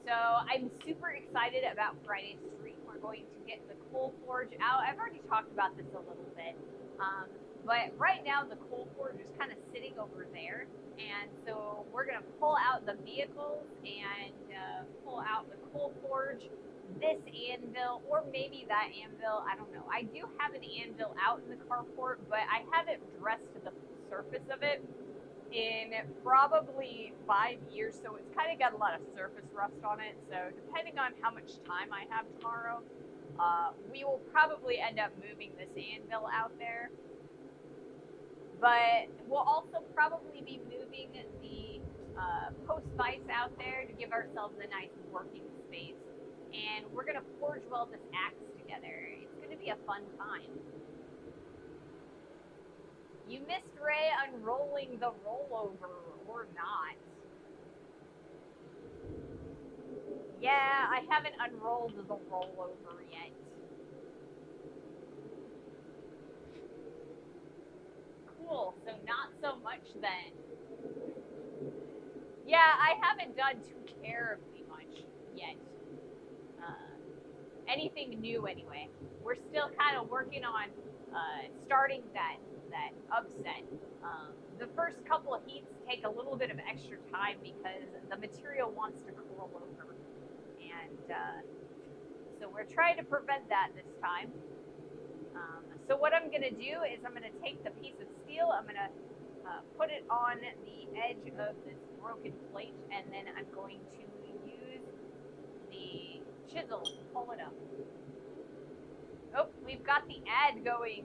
So I'm super excited about Friday's stream. We're going to get the coal forge out. I've already talked about this a little bit. But right now the coal forge is kind of sitting over there. And so we're going to pull out the vehicles and pull out the coal forge, this anvil, or maybe that anvil. I don't know. I do have an anvil out in the carport, but I haven't dressed the surface of it in probably 5 years, so it's kind of got a lot of surface rust on it. So depending on how much time I have tomorrow, we will probably end up moving this anvil out there. But we'll also probably be moving the post vise out there to give ourselves a nice working space. And we're going to forge weld this axe together. It's going to be a fun time. You missed Ray unrolling the rollover, or not. Yeah, I haven't unrolled the rollover yet. Cool, so not so much then. Yeah, I haven't done too terribly much yet. Anything new anyway. We're still kind of working on starting that upset. The first couple of heats take a little bit of extra time because the material wants to curl over. And so we're trying to prevent that this time. So what I'm going to do is I'm going to take the piece of steel, I'm going to put it on the edge of this broken plate, and then I'm going to use the chisel to pull it up. Oh, we've got the ad going.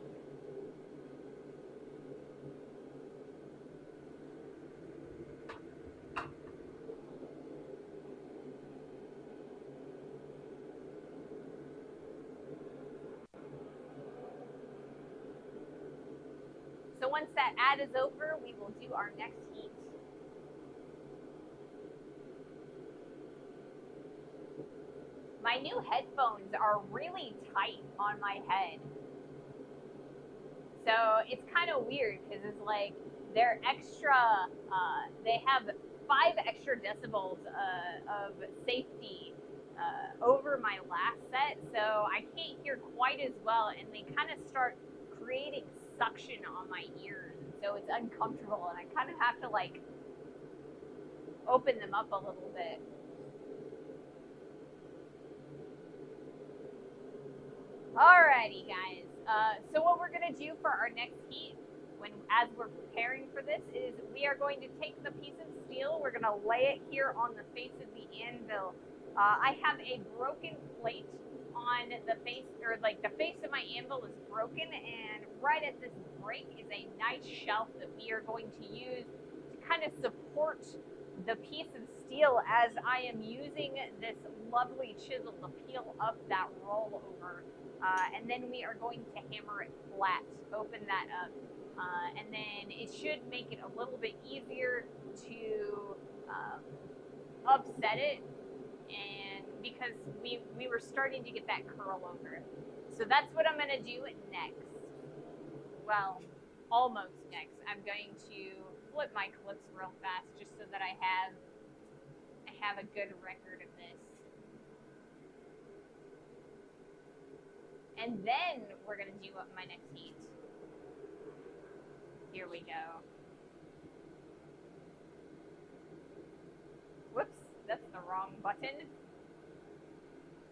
So once that ad is over, we will do our next heat. My new headphones are really tight on my head. So it's kind of weird because it's like they're extra, they have 5 extra decibels of safety over my last set. So I can't hear quite as well, and they kind of start creating suction on my ears. So it's uncomfortable, and I kind of have to like open them up a little bit. Alrighty, guys. So what we're gonna do for our next heat, as we're preparing for this, is we are going to take the piece of steel. We're gonna lay it here on the face of the anvil. I have a broken plate on the face, or like the face of my anvil is broken, and right at this break is a nice shelf that we are going to use to kind of support the piece of steel as I am using this lovely chisel to peel up that rollover. And then we are going to hammer it flat, open that up. And then it should make it a little bit easier to upset it, and because we were starting to get that curl over. So that's what I'm going to do next. Well, almost next. I'm going to flip my clips real fast just so that I have a good record of this. And then we're going to do up my next heat. Here we go. Whoops, that's the wrong button.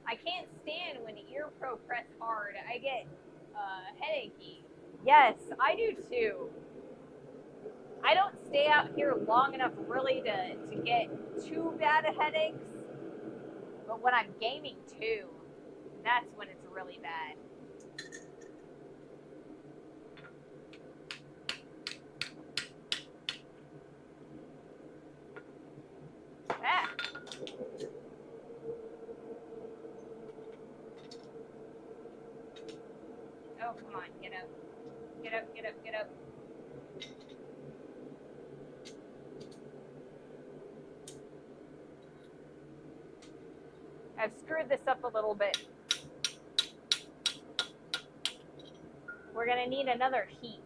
I can't stand when ear pro press hard. I get headachy. Yes, I do too. I don't stay out here long enough really to get too bad of headaches. But when I'm gaming too, that's when it's really bad. Ah. Oh, come on, get up. Get up, get up, get up. I've screwed this up a little bit. We're gonna need another heat.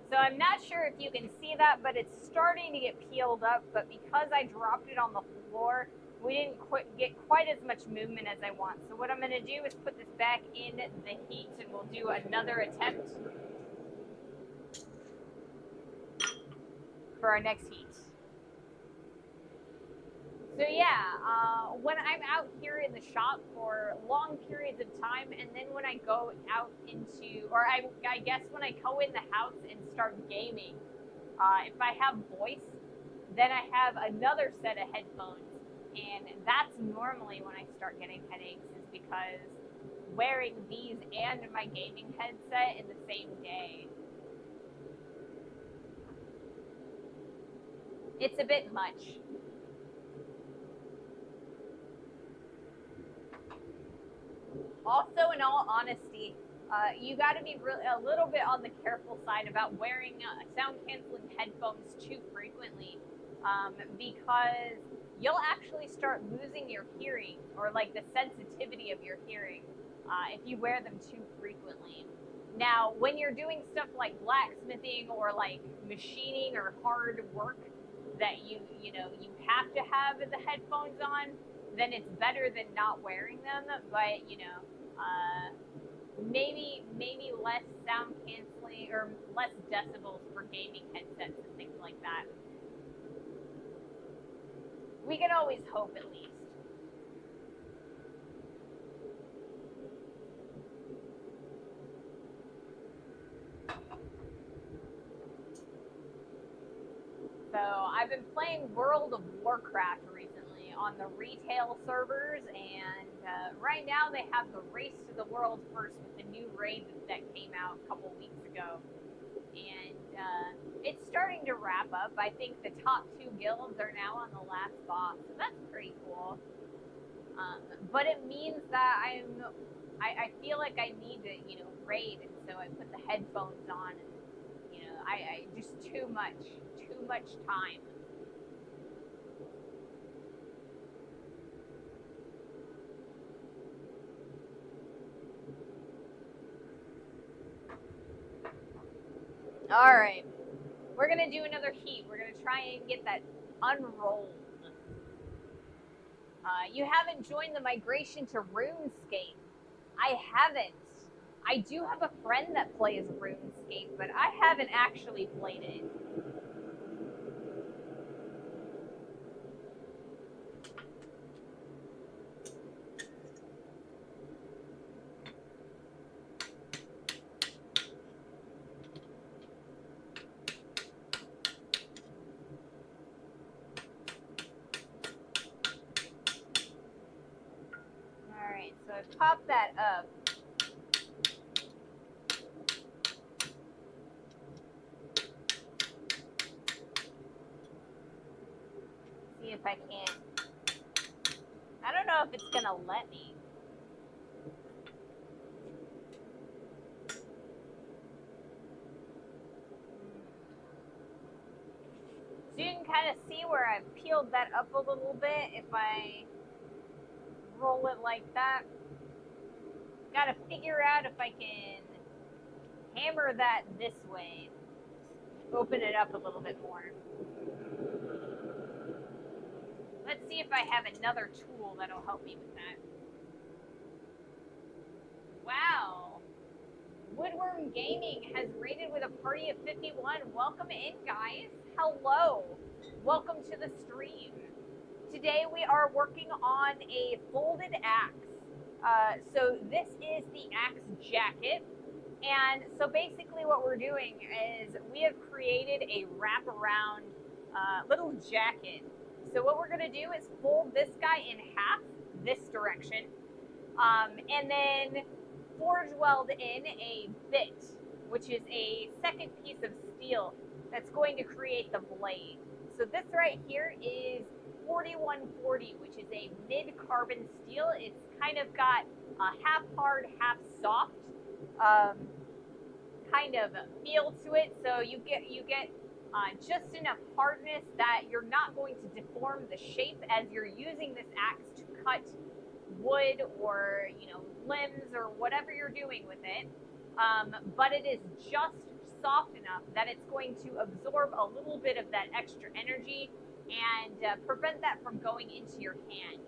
So I'm not sure if you can see that, but it's starting to get peeled up, but because I dropped it on the floor, we didn't get quite as much movement as I want. So what I'm gonna do is put this back in the heat and we'll do another attempt for our next heat. So yeah, when I'm out here in the shop for long periods of time, and then when I go out into, or I guess when I go in the house and start gaming, if I have voice, then I have another set of headphones, and that's normally when I start getting headaches, is because wearing these and my gaming headset in the same day, it's a bit much. Also, in all honesty, you got to be a little bit on the careful side about wearing sound canceling headphones too frequently, because you'll actually start losing your hearing, or like the sensitivity of your hearing, if you wear them too frequently. Now, when you're doing stuff like blacksmithing or like machining or hard work that you have to have the headphones on, then it's better than not wearing them. But maybe less sound canceling or less decibels for gaming headsets and things like that. We can always hope, at least. So I've been playing World of Warcraft recently on the retail servers, and right now they have the Race to the World First with the new raid that came out a couple weeks ago. And it's starting to wrap up. I think the top 2 guilds are now on the last boss, so that's pretty cool. But it means that I feel like I need to, raid, and so I put the headphones on, and, I just too much time. All right, we're gonna do another heat. We're gonna try and get that unrolled. You haven't joined the migration to RuneScape. I haven't. I do have a friend that plays RuneScape, but I haven't actually played it. Alright, so So I pop that up. See if I can't. I don't know if it's gonna let me. So you can kind of see where I've peeled that up a little bit if I roll it like that. Gotta figure out if I can hammer that this way. Open it up a little bit more. Let's see if I have another tool that'll help me with that. Wow. Woodworm Gaming has rated with a party of 51. Welcome in, guys. Hello. Welcome to the stream. Today we are working on a folded axe. So this is the axe jacket. And so basically what we're doing is we have created a wraparound little jacket. So what we're going to do is fold this guy in half, this direction, and then forge weld in a bit, which is a second piece of steel that's going to create the blade. So this right here is 4140, which is a mid-carbon steel. It's kind of got a half hard, half soft kind of feel to it. So you get just enough hardness that you're not going to deform the shape as you're using this axe to cut wood or limbs or whatever you're doing with it. But it is just soft enough that it's going to absorb a little bit of that extra energy and prevent that from going into your hand.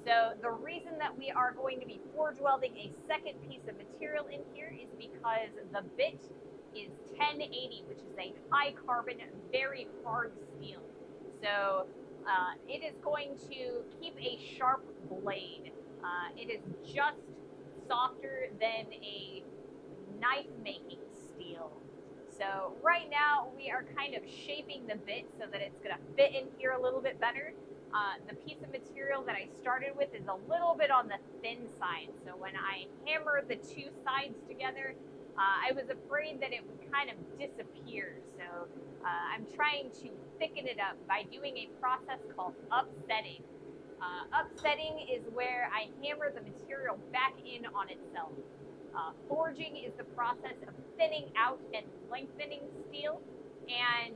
So the reason that we are going to be forge welding a second piece of material in here is because the bit is 1080, which is a high carbon, very hard steel. So it is going to keep a sharp blade. It is just softer than a knife making steel. So right now we are kind of shaping the bit so that it's going to fit in here a little bit better. The piece of material that I started with is a little bit on the thin side. So when I hammer the two sides together, I was afraid that it would kind of disappear. So I'm trying to thicken it up by doing a process called upsetting. Upsetting is where I hammer the material back in on itself. Forging is the process of thinning out and lengthening steel, and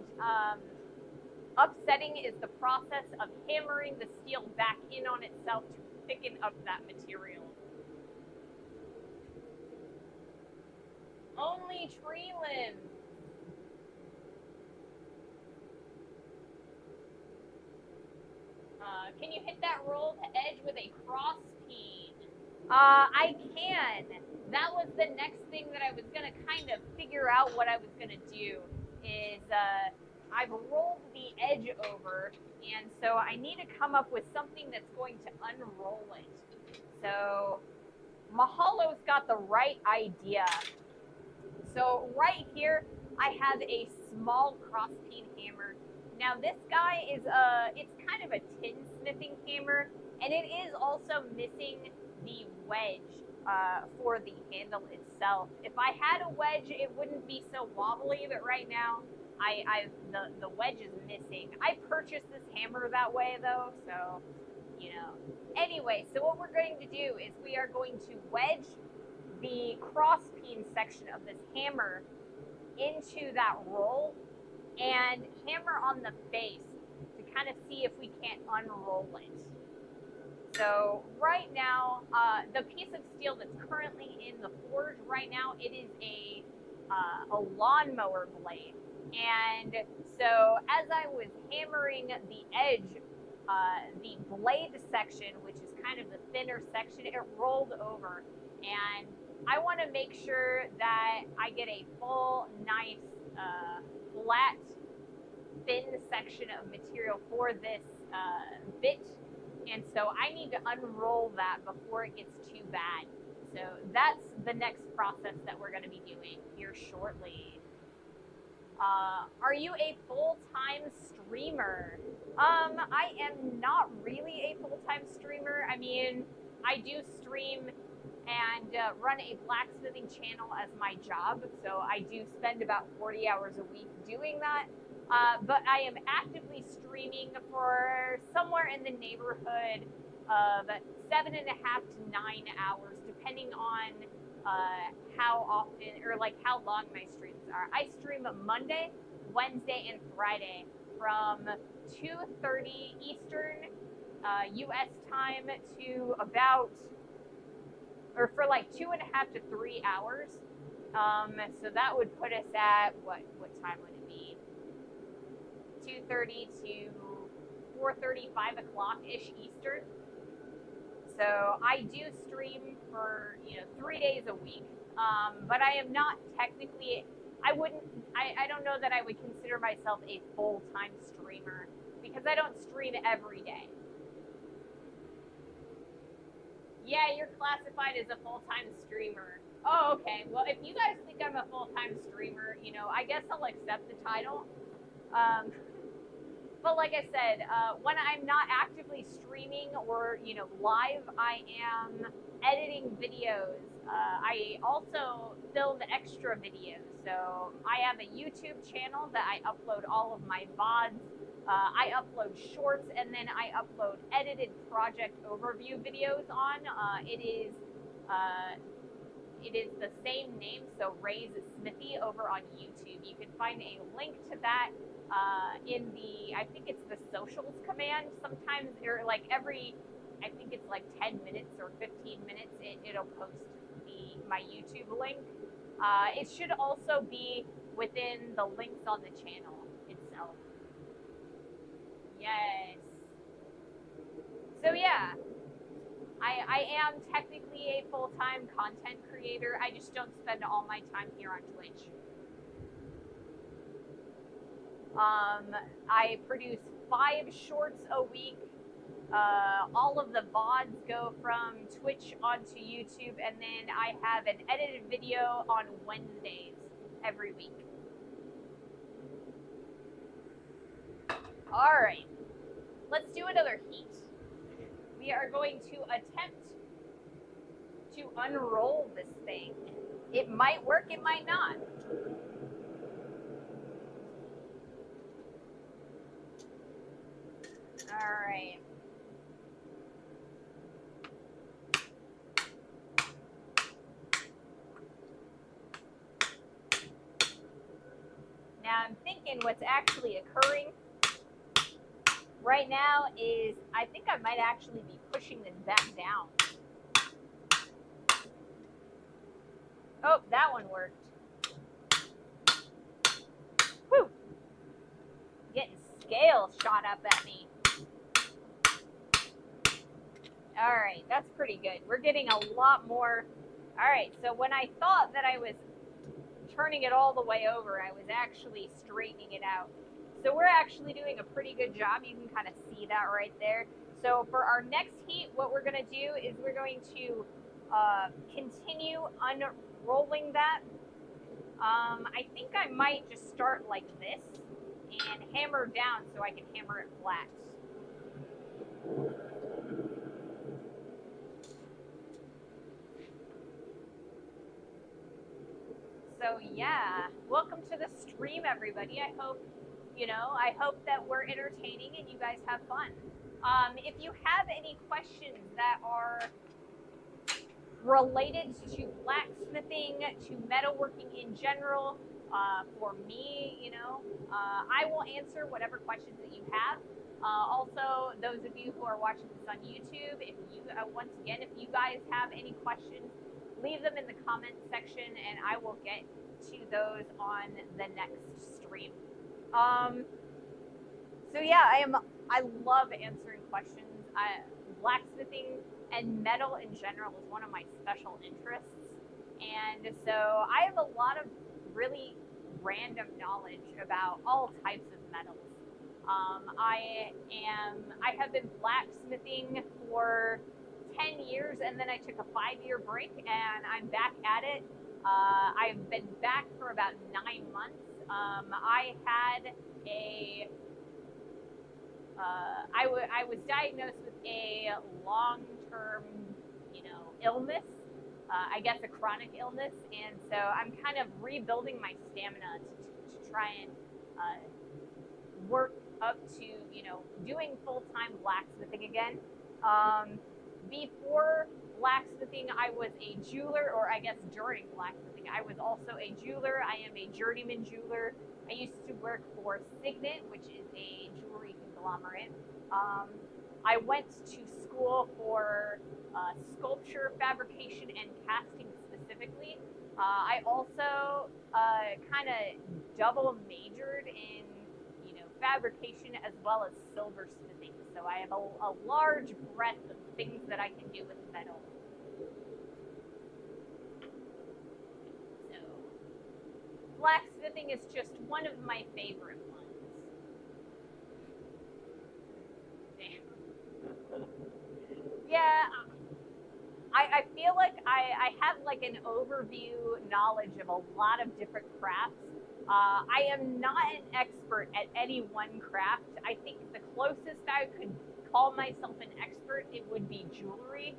upsetting is the process of hammering the steel back in on itself to thicken up that material. Only tree limbs. Can you hit that rolled edge with a cross peen? I can. That was the next thing that I was going to kind of figure out what I was going to do is I've rolled the edge over, and so I need to come up with something that's going to unroll it. So Mahalo's got the right idea. So right here, I have a small cross peen hammer. Now this guy is it's kind of a tinsmithing hammer, and it is also missing the wedge for the handle itself. If I had a wedge, it wouldn't be so wobbly, but right now the wedge is missing. I purchased this hammer that way though, so Anyway, so what we're going to do is we are going to wedge the cross peen section of this hammer into that roll and hammer on the face to kind of see if we can't unroll it. So right now, the piece of steel that's currently in the forge right now, it is a lawnmower blade. And so as I was hammering the edge, the blade section, which is kind of the thinner section, it rolled over. And I want to make sure that I get a full, nice, flat, thin section of material for this bit. And so I need to unroll that before it gets too bad. So that's the next process that we're going to be doing here shortly. Are you a full-time streamer? I am not really a full-time streamer. I mean, I do stream and run a blacksmithing channel as my job. So I do spend about 40 hours a week doing that. But I am actively streaming for somewhere in the neighborhood of 7.5 to 9 hours, depending on how often or like how long my streams are. I stream Monday, Wednesday, and Friday from 2:30 Eastern U.S. time to about, or for like 2.5 to 3 hours. So that would put us at what time would it be? 2:30 to 4:30, 5 o'clock ish Eastern. So I do stream for 3 days a week, but I am not technically. I wouldn't. I don't know that I would consider myself a full-time streamer because I don't stream every day. Yeah, you're classified as a full-time streamer. Oh, okay. Well, if you guys think I'm a full-time streamer, I guess I'll accept the title. Um, but like I said, when I'm not actively streaming or live, I am editing videos. I also film extra videos. So I have a YouTube channel that I upload all of my VODs. I upload shorts, and then I upload edited project overview videos on. It is the same name, so Ray's Smithy over on YouTube. You can find a link to that in the, I think it's the socials command. Sometimes, or like I think it's like 10 minutes or 15 minutes, it'll post my YouTube link. It should also be within the links on the channel itself. Yes. So yeah, I am technically a full-time content creator. I just don't spend all my time here on Twitch. I produce 5 shorts a week. All of the VODs go from Twitch onto YouTube, and then I have an edited video on Wednesdays every week. All right, let's do another heat. We are going to attempt to unroll this thing. It might work, it might not. All right. Now I'm thinking what's actually occurring right now is I think I might actually be pushing this back down. Oh, that one worked. Whew. Getting scales shot up at me. All right, that's pretty good. We're getting a lot more. All right, so when I thought that I was turning it all the way over, I was actually straightening it out. So we're actually doing a pretty good job. You can kind of see that right there. So for our next heat, what we're going to do is we're going to continue unrolling that. I think I might just start like this and hammer down so I can hammer it flat. So yeah, welcome to the stream, everybody. I hope that we're entertaining and you guys have fun. If you have any questions that are related to blacksmithing, to metalworking in general, for me, I will answer whatever questions that you have. Also, those of you who are watching this on YouTube, once again, if you guys have any questions, leave them in the comments section and I will get to those on the next stream. So yeah, I love answering questions. Blacksmithing and metal in general is one of my special interests. And so I have a lot of really random knowledge about all types of metals. I have been blacksmithing for 10 years and then I took a 5-year break and I'm back at it. I've been back for about 9 months. I was diagnosed with a long-term, illness, I guess, a chronic illness, and so I'm kind of rebuilding my stamina to try and work up to, doing full-time blacksmithing again. Um, Before blacksmithing, I was a jeweler, or I guess during blacksmithing, I was also a jeweler. I am a journeyman jeweler. I used to work for Signet, which is a jewelry conglomerate. Um, I went to school for sculpture, fabrication, and casting specifically. I also kind of double majored in fabrication as well as silversmithing. So I have a large breadth of things that I can do with metal. So blacksmithing is just one of my favorite ones. Yeah, I feel like I have like an overview knowledge of a lot of different crafts. I am not an expert at any one craft. I think the closest I could call myself an expert, it would be jewelry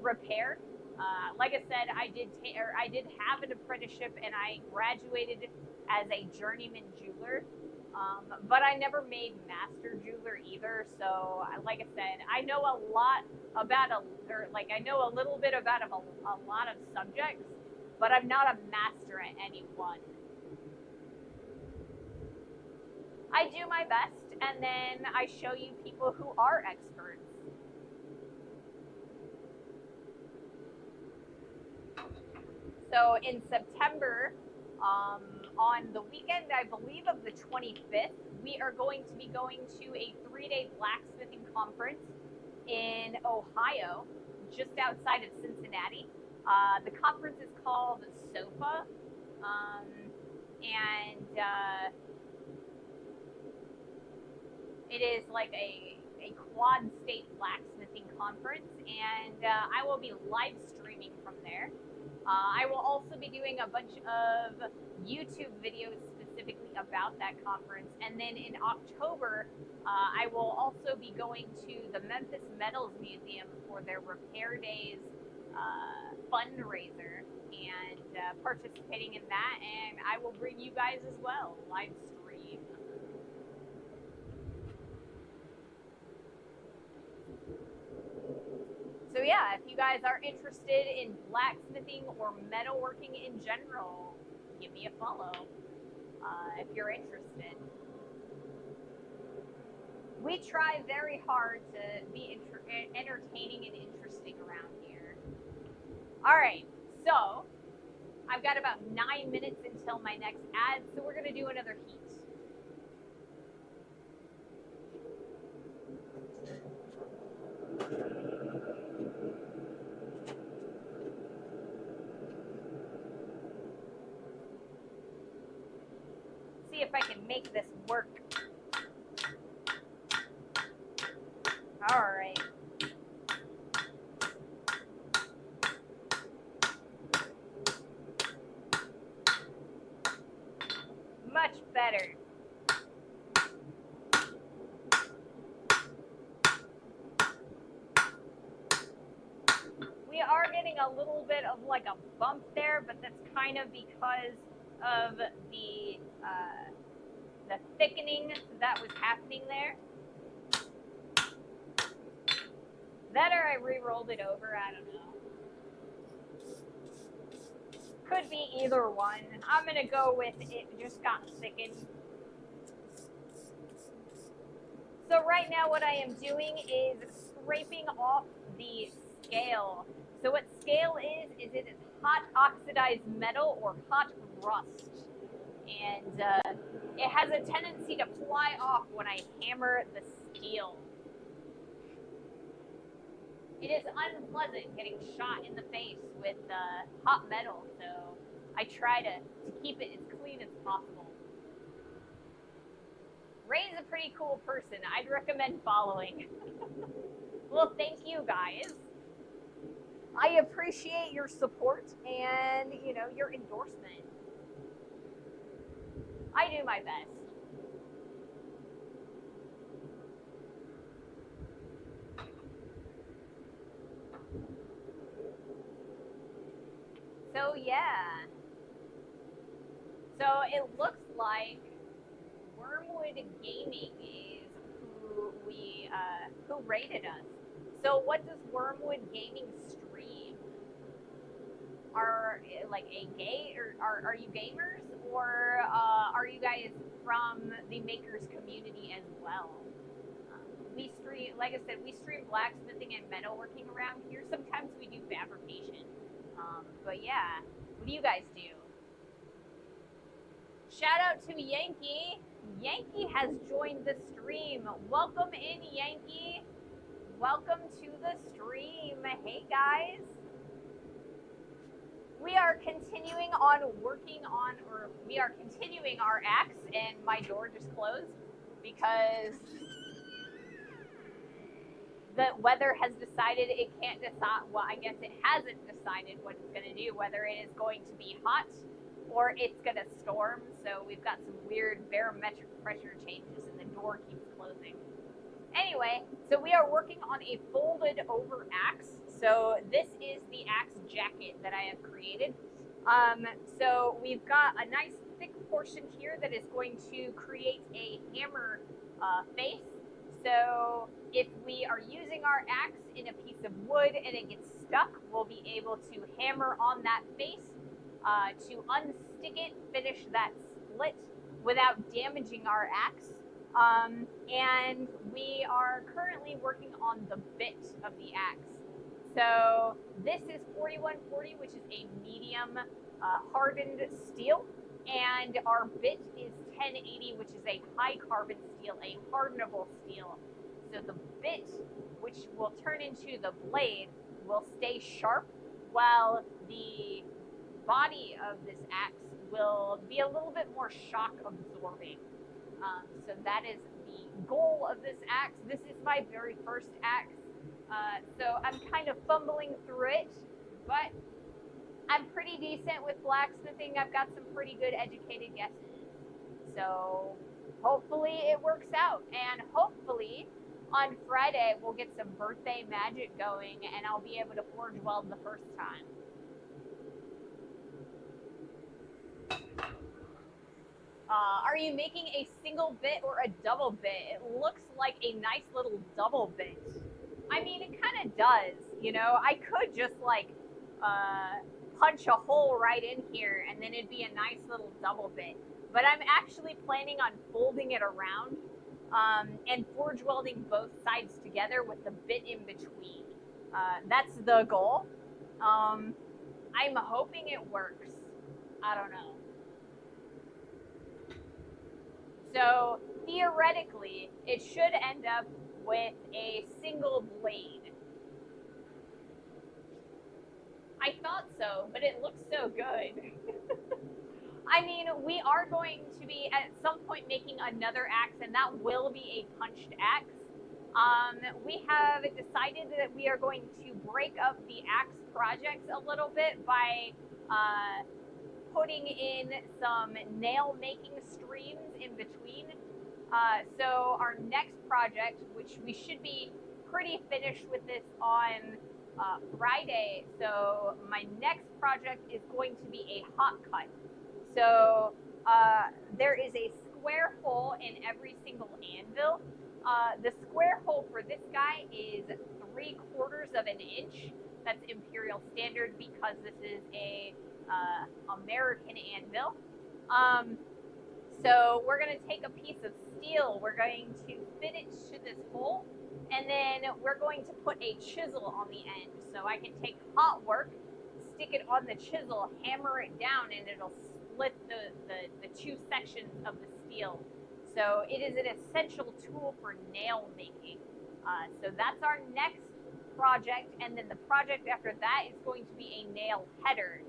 repair. Like I said, I did have an apprenticeship, and I graduated as a journeyman jeweler. But I never made master jeweler either. So, like I said, I know a lot about I know a little bit about a lot of subjects, but I'm not a master at any one. I do my best, and then I show you people who are experts. So in September, on the weekend, I believe, of the 25th, we are going to be going to a 3-day blacksmithing conference in Ohio, just outside of Cincinnati. The conference is called SOFA, and it is like a quad state blacksmithing conference, and I will be live streaming from there. I will also be doing a bunch of YouTube videos specifically about that conference. And then in October, I will also be going to the Memphis Metals Museum for their Repair Days fundraiser and participating in that. And I will bring you guys as well, live stream. So yeah, if you guys are interested in blacksmithing or metalworking in general, give me a follow if you're interested. We try very hard to be entertaining and interesting around here. All right, so I've got about 9 minutes until my next ad, so we're going to do another heat. See if I can make this work. All right. Much better. We are getting a little bit of like a bump there, but that's kind of because of the thickening that was happening there. That or I re-rolled it over, I don't know. Could be either one. I'm gonna go with it just got thickened. So right now what I am doing is scraping off the scale. So what scale is it is hot oxidized metal or hot rust. And it has a tendency to fly off when I hammer the steel. It is unpleasant getting shot in the face with hot metal, so I try to keep it as clean as possible. Ray's a pretty cool person. I'd recommend following. Well, thank you guys. I appreciate your support and, your endorsement. I do my best. So yeah. So it looks like Wormwood Gaming is who rated us. So what does Wormwood Gaming stream? Are like a gay or are you gamers, or are you guys from the makers community as well? We stream, like I said, we stream blacksmithing and metalworking around here. Sometimes we do fabrication. But yeah, what do you guys do? Shout out to Yankee. Yankee has joined the stream. Welcome in, Yankee. Welcome to the stream. Hey guys. We are continuing our axe, and my door just closed because the weather has decided it can't decide. Well, I guess it hasn't decided what it's going to do, whether it is going to be hot or it's going to storm. So we've got some weird barometric pressure changes, and the door keeps closing. Anyway, so we are working on a folded over axe. So this is the axe jacket that I have created. So we've got a nice thick portion here that is going to create a hammer face. So if we are using our axe in a piece of wood and it gets stuck, we'll be able to hammer on that face to unstick it, finish that split without damaging our axe. And we are currently working on the bit of the axe. So this is 4140, which is a medium hardened steel, and our bit is 1080, which is a high carbon steel, a hardenable steel. So the bit, which will turn into the blade, will stay sharp, while the body of this axe will be a little bit more shock absorbing. So that is the goal of this axe. This is my very first axe, so I'm kind of fumbling through it, but I'm pretty decent with blacksmithing. I've got some pretty good educated guesses. So hopefully it works out, and hopefully on Friday we'll get some birthday magic going and I'll be able to forge weld the first time. Are you making a single bit or a double bit? It looks like a nice little double bit. I mean, it kind of does, you know. I could just like punch a hole right in here and then it'd be a nice little double bit. But I'm actually planning on folding it around and forge welding both sides together with the bit in between. That's the goal. I'm hoping it works. I don't know. So theoretically, it should end up with a single blade. I thought so, but it looks so good. I mean, we are going to be at some point making another axe, and that will be a punched axe. We have decided that we are going to break up the axe projects a little bit by putting in some nail making streams in between. So our next project, which we should be pretty finished with this on Friday. So my next project is going to be a hot cut. So there is a square hole in every single anvil. The square hole for this guy is 3/4 of an inch. That's imperial standard because this is a American anvil. So we're going to take a piece of steel, we're going to fit it to this hole, and then we're going to put a chisel on the end. So I can take hot work, stick it on the chisel, hammer it down, and it'll split the two sections of the steel. So it is an essential tool for nail making. So that's our next project, and then the project after that is going to be a nail header.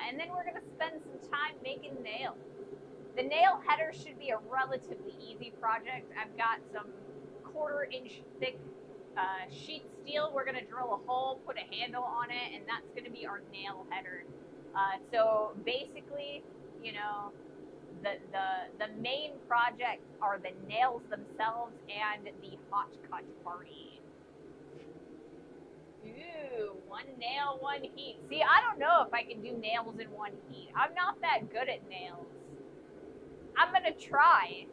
And then we're going to spend some time making nails. The nail header should be a relatively easy project. I've got some 1/4 inch thick sheet steel. We're going to drill a hole, put a handle on it, and that's going to be our nail header. So basically, you know, the main project are the nails themselves and the hot cut party. Ooh, one nail, one heat. See, I don't know if I can do nails in one heat. I'm not that good at nails. I'm gonna try,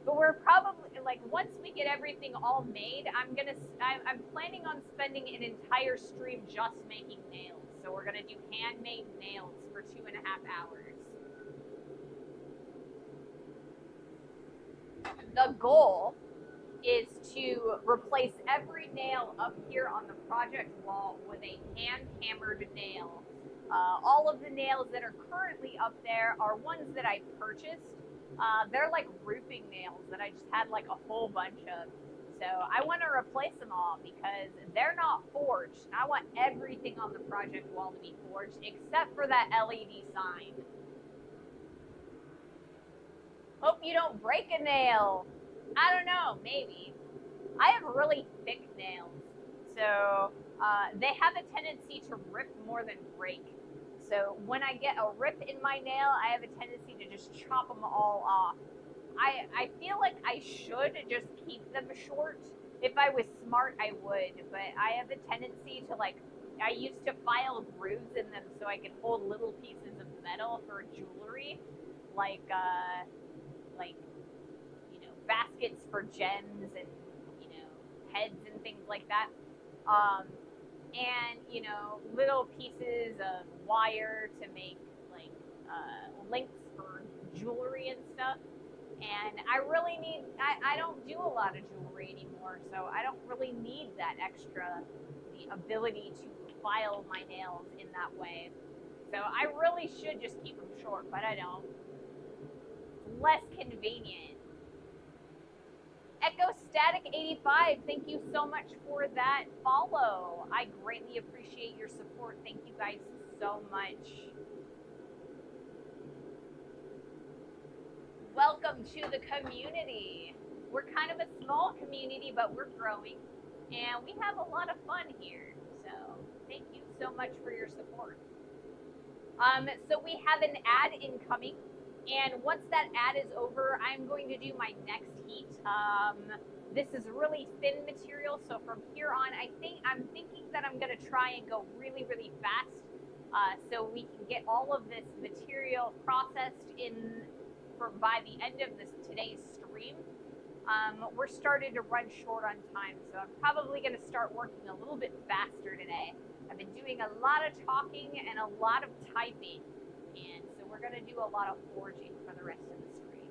but we're probably like once we get everything all made, I'm planning on spending an entire stream just making nails. So we're gonna do handmade nails for 2.5 hours. The goal is to replace every nail up here on the project wall with a hand hammered nail. All of the nails that are currently up there are ones that I purchased. They're like roofing nails that I just had like a whole bunch of. So I want to replace them all because they're not forged. I want everything on the project wall to be forged except for that LED sign. Hope you don't break a nail. I don't know, maybe. I have really thick nails, so they have a tendency to rip more than break. So when I get a rip in my nail, I have a tendency to just chop them all off. I feel like I should just keep them short. If I was smart, I would, but I have a tendency to I used to file grooves in them so I could hold little pieces of metal for jewelry, like baskets for gems and heads and things like that. And little pieces of wire to make links for jewelry and stuff. And I don't do a lot of jewelry anymore, so I don't really need that the ability to file my nails in that way. So I really should just keep them short, but I don't. It's less convenient. Echo Static 85, thank you so much for that follow. I greatly appreciate your support. Thank you guys so much. Welcome to the community. We're kind of a small community, but we're growing, and we have a lot of fun here. So thank you so much for your support. So we have an ad incoming. And once that ad is over, I'm going to do my next heat. This is really thin material, so from here on, I'm thinking that I'm going to try and go really, really fast, so we can get all of this material processed by the end of today's stream. We're starting to run short on time, so I'm probably going to start working a little bit faster today. I've been doing a lot of talking and a lot of typing, and so we're going to do a lot of forging for the rest of the stream.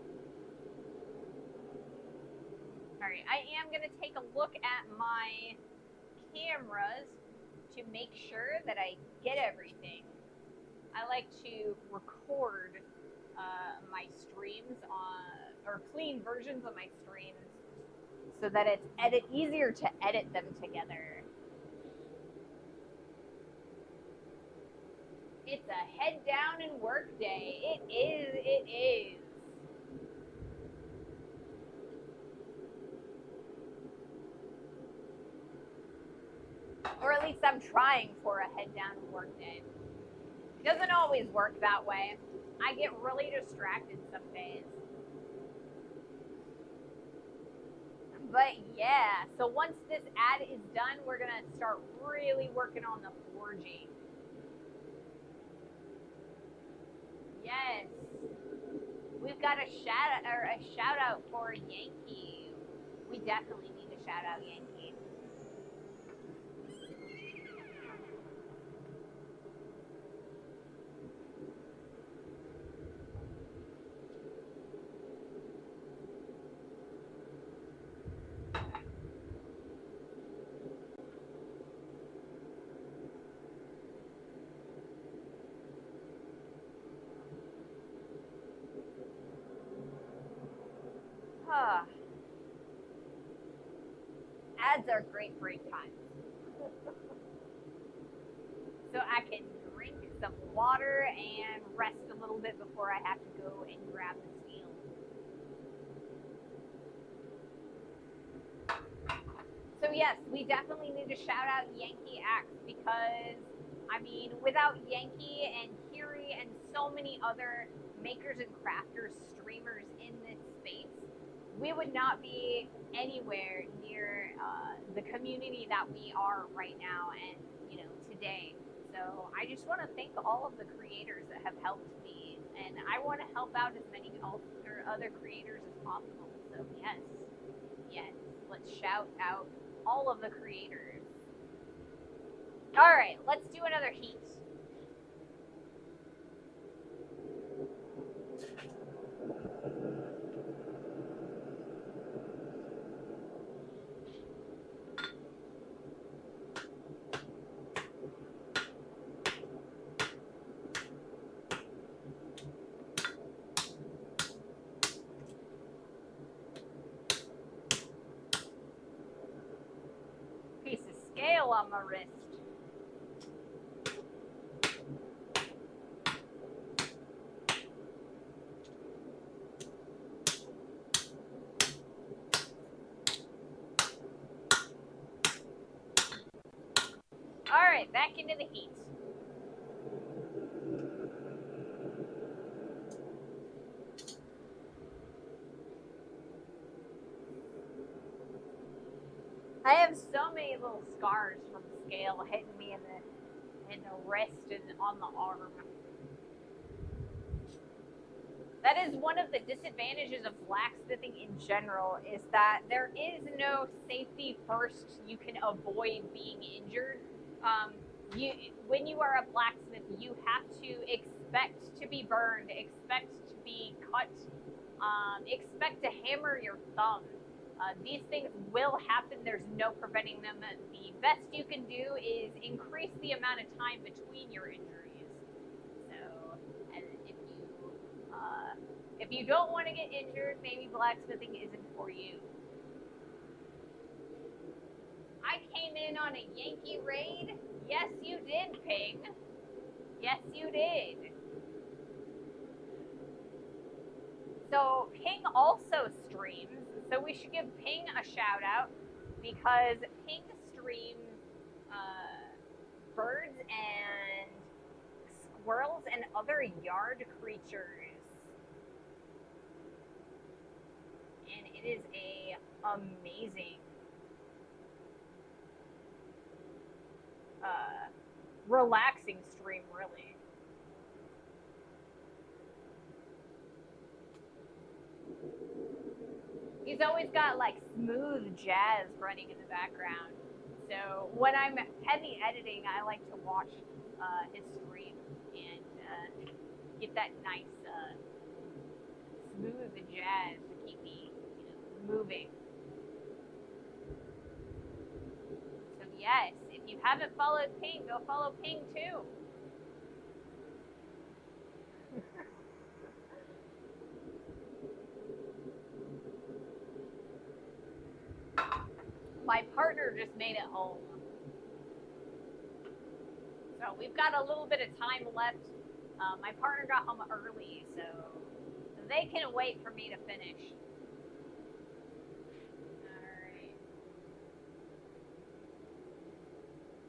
All right, I am going to take a look at my cameras to make sure that I get everything. I like to record my streams or clean versions of my streams so that it's easier to edit them together. It's a head down and work day. It is. Or at least I'm trying for a head down and work day. It doesn't always work that way. I get really distracted some days. But yeah, so once this ad is done, we're going to start really working on the forging. Yes. We've got a shout out for Yankee. We definitely need a shout out Yankee. Ads are great break times. So I can drink some water and rest a little bit before I have to go and grab the steel. So yes, we definitely need to shout out Yankee Axe because, I mean, without Yankee and Kiri and so many other makers and crafters, streamers in this space, we would not be anywhere near the community that we are right now and, today. So I just want to thank all of the creators that have helped me, and I want to help out as many other creators as possible. So yes, let's shout out all of the creators. All right, let's do another heat. Piece of scale on my wrist. All right, back into the heat. I have so many little scars from scale hitting me in the wrist and on the arm. That is one of the disadvantages of blacksmithing in general, is that there is no safety first. You can avoid being injured. When you are a blacksmith, you have to expect to be burned, expect to be cut, expect to hammer your thumb. These things will happen. There's no preventing them. The best you can do is increase the amount of time between your injuries. So, and if you don't want to get injured, maybe blacksmithing isn't for you. I came in on a Yankee raid. Yes, you did, Ping. Yes, you did. So Ping also streams, so we should give Ping a shout out, because Ping streams birds and squirrels and other yard creatures. And it is a amazing relaxing stream, really. He's always got like smooth jazz running in the background. So when I'm heavy editing, I like to watch his stream and get that nice smooth jazz to keep me, moving. So yes, if you haven't followed Ping, go follow Ping too. My partner just made it home. So we've got a little bit of time left. My partner got home early, so they can wait for me to finish. Alright.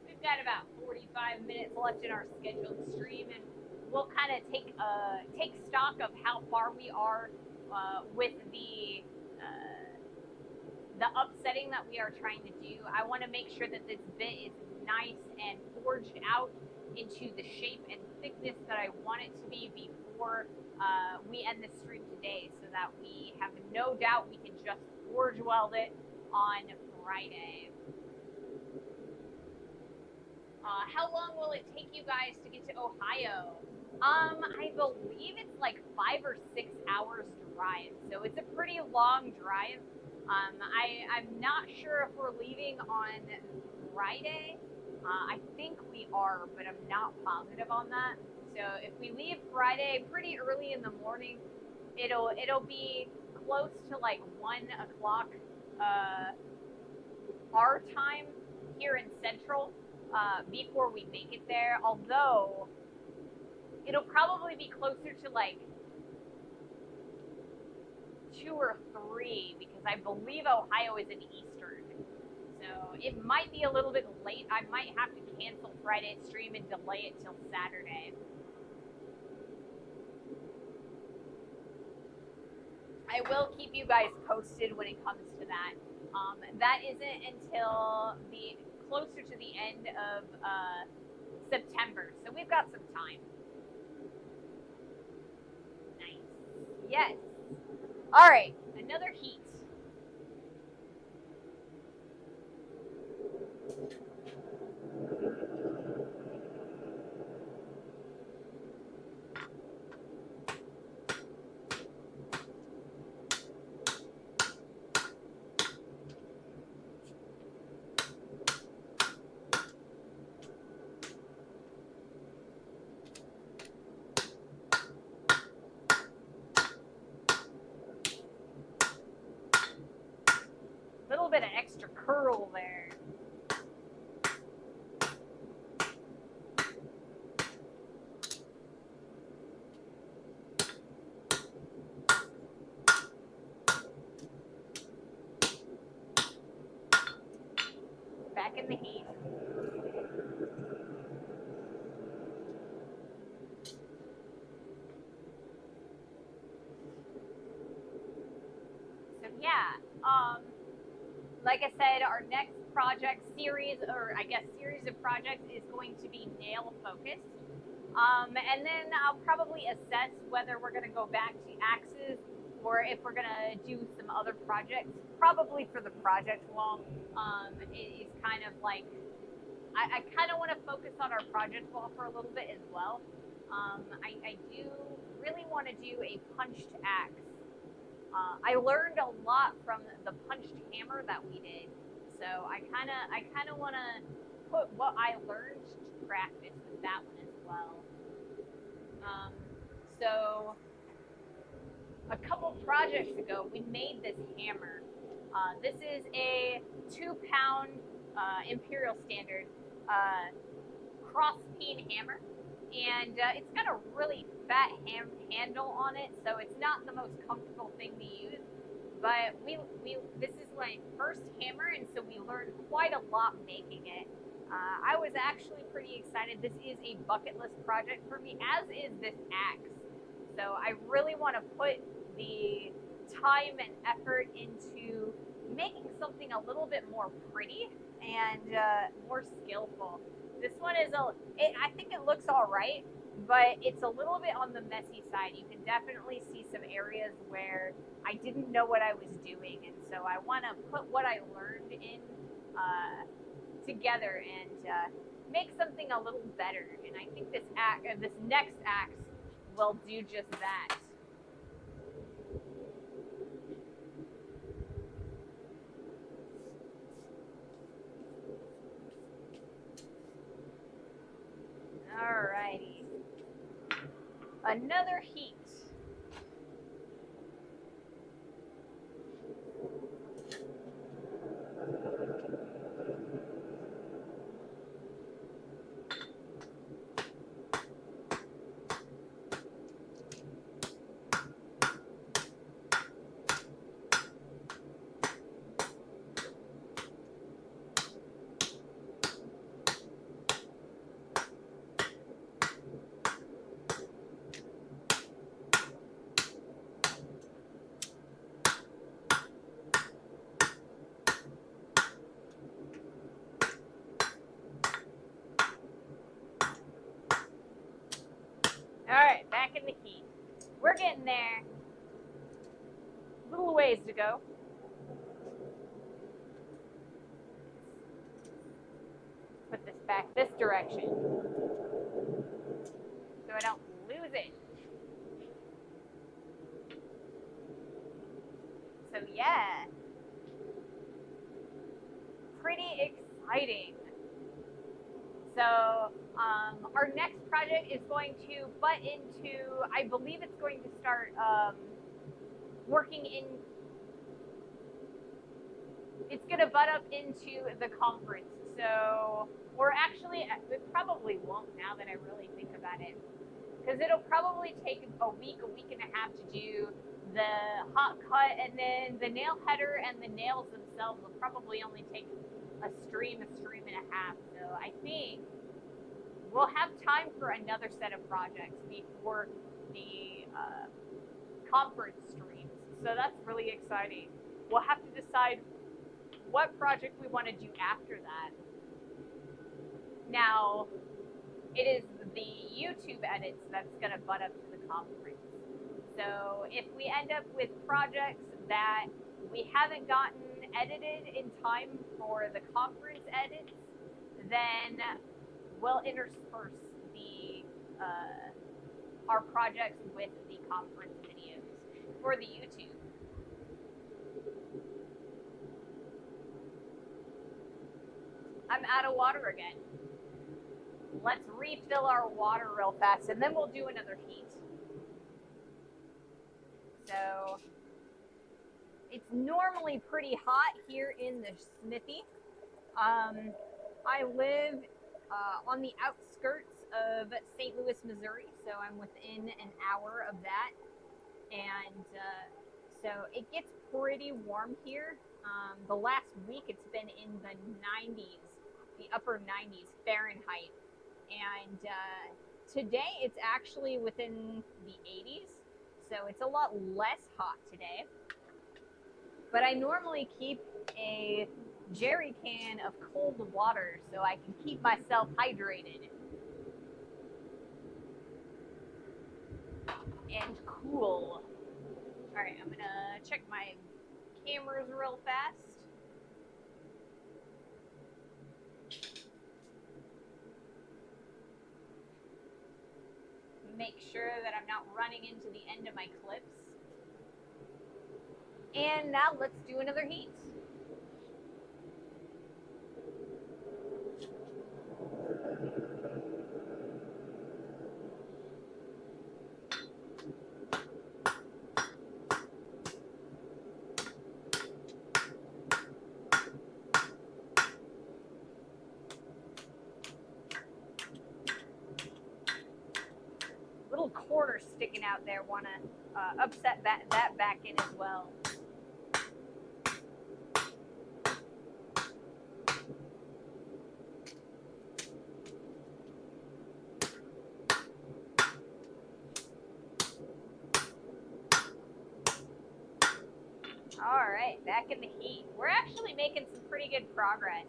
We've got about 45 minutes left in our scheduled stream, and we'll kind of take stock of how far we are with the upsetting that we are trying to do. I want to make sure that this bit is nice and forged out into the shape and thickness that I want it to be before we end the stream today, so that we have no doubt we can just forge weld it on Friday. How long will it take you guys to get to Ohio? I believe it's like 5 or 6 hours drive, so it's a pretty long drive. I'm not sure if we're leaving on Friday. I think we are, but I'm not positive on that. So if we leave Friday pretty early in the morning, it'll be close to like 1 o'clock our time here in Central before we make it there. Although it'll probably be closer to like 2 or 3, because I believe Ohio is in Eastern. So it might be a little bit late. I might have to cancel Friday's stream and delay it till Saturday. I will keep you guys posted when it comes to that. That isn't until the closer to the end of September, so we've got some time. Nice. Yes. All right, another heat. Little bit of extra curl there. Back in the heat. So yeah, like I said, our next project series, or I guess series of projects, is going to be nail focused. And then I'll probably assess whether we're going to go back to axes or if we're going to do some other projects. Probably for the project wall, it is kind of like I kind of want to focus on our project wall for a little bit as well. I do really want to do a punched axe. I learned a lot from the punched hammer that we did, so I kind of want to put what I learned to practice with that one as well. So a couple projects ago, we made this hammer. This is a 2-pound Imperial Standard cross peen hammer, and it's got a really fat handle on it, so it's not the most comfortable thing to use. But this is my first hammer, and so we learned quite a lot making it. I was actually pretty excited. This is a bucket list project for me, as is this axe. So I really want to put the time and effort into making something a little bit more pretty and more skillful. This one is I think it looks all right, but it's a little bit on the messy side. You can definitely see some areas where I didn't know what I was doing, and so I want to put what I learned in together and make something a little better. And I think this next axe will do just that. Alrighty. Another heat. Alright, back in the heat. We're getting there. Little ways to go. Put this back this direction so I don't lose it. So yeah, pretty exciting. So our next project is going to butt into, I believe it's going to start working in, it's going to butt up into the conference. So, or actually, it probably won't now that I really think about it. Because it'll probably take a week and a half to do the hot cut, and then the nail header and the nails themselves will probably only take a stream and a half. So I think we'll have time for another set of projects before the conference streams. So that's really exciting. We'll have to decide what project we want to do after that. Now, it is the YouTube edits that's going to butt up to the conference. So if we end up with projects that we haven't gotten edited in time for the conference edits, then we'll intersperse the our projects with the conference videos for the YouTube. I'm out of water again. Let's refill our water real fast, and then we'll do another heat. So it's normally pretty hot here in the smithy. I live on the outskirts of St. Louis, Missouri, so I'm within an hour of that. And so it gets pretty warm here. The last week it's been in the 90s, the upper 90s Fahrenheit. And today it's actually within the 80s, so it's a lot less hot today. But I normally keep a jerry can of cold water so I can keep myself hydrated and cool. All right, I'm gonna check my cameras real fast. Make sure that I'm not running into the end of my clips. And now let's do another heat. Little quarter sticking out there, want to upset that back in as well. All right, back in the heat. We're actually making some pretty good progress.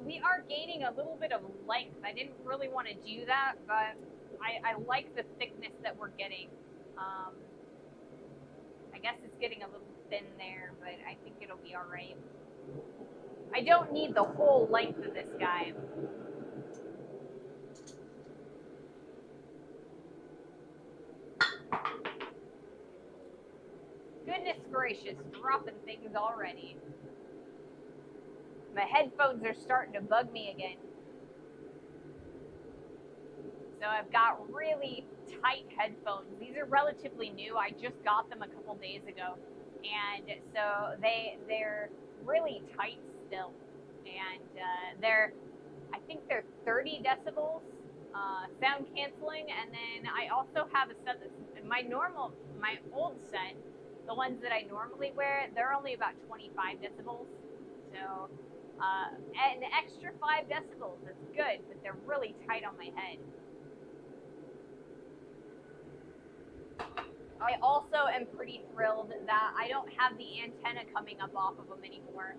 We are gaining a little bit of length. I didn't really want to do that, but I like the thickness that we're getting. I guess it's getting a little thin there, but I think it'll be all right. I don't need the whole length of this guy. Goodness gracious, dropping things already. My headphones are starting to bug me again. So I've got really tight headphones. These are relatively new. I just got them a couple days ago. And so they're really tight still. And I think they're 30 decibels sound canceling. And then I also have a set that's my old set, the ones that I normally wear, they're only about 25 decibels. So an extra 5 decibels, that's good, but they're really tight on my head. I also am pretty thrilled that I don't have the antenna coming up off of them anymore.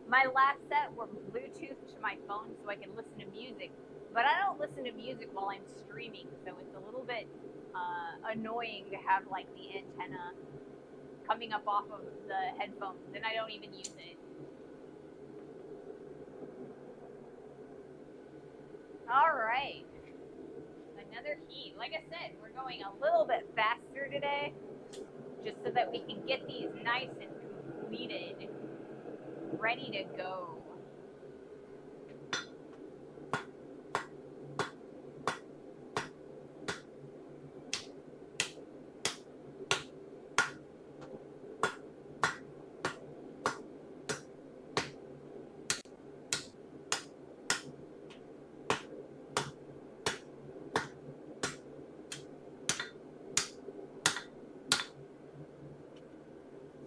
My last set were Bluetooth to my phone so I can listen to music, but I don't listen to music while I'm streaming, so it's a little bit annoying to have like the antenna coming up off of the headphones, and I don't even use it. All right. Another heat. Like I said, we're going a little bit faster today, just so that we can get these nice and completed, ready to go.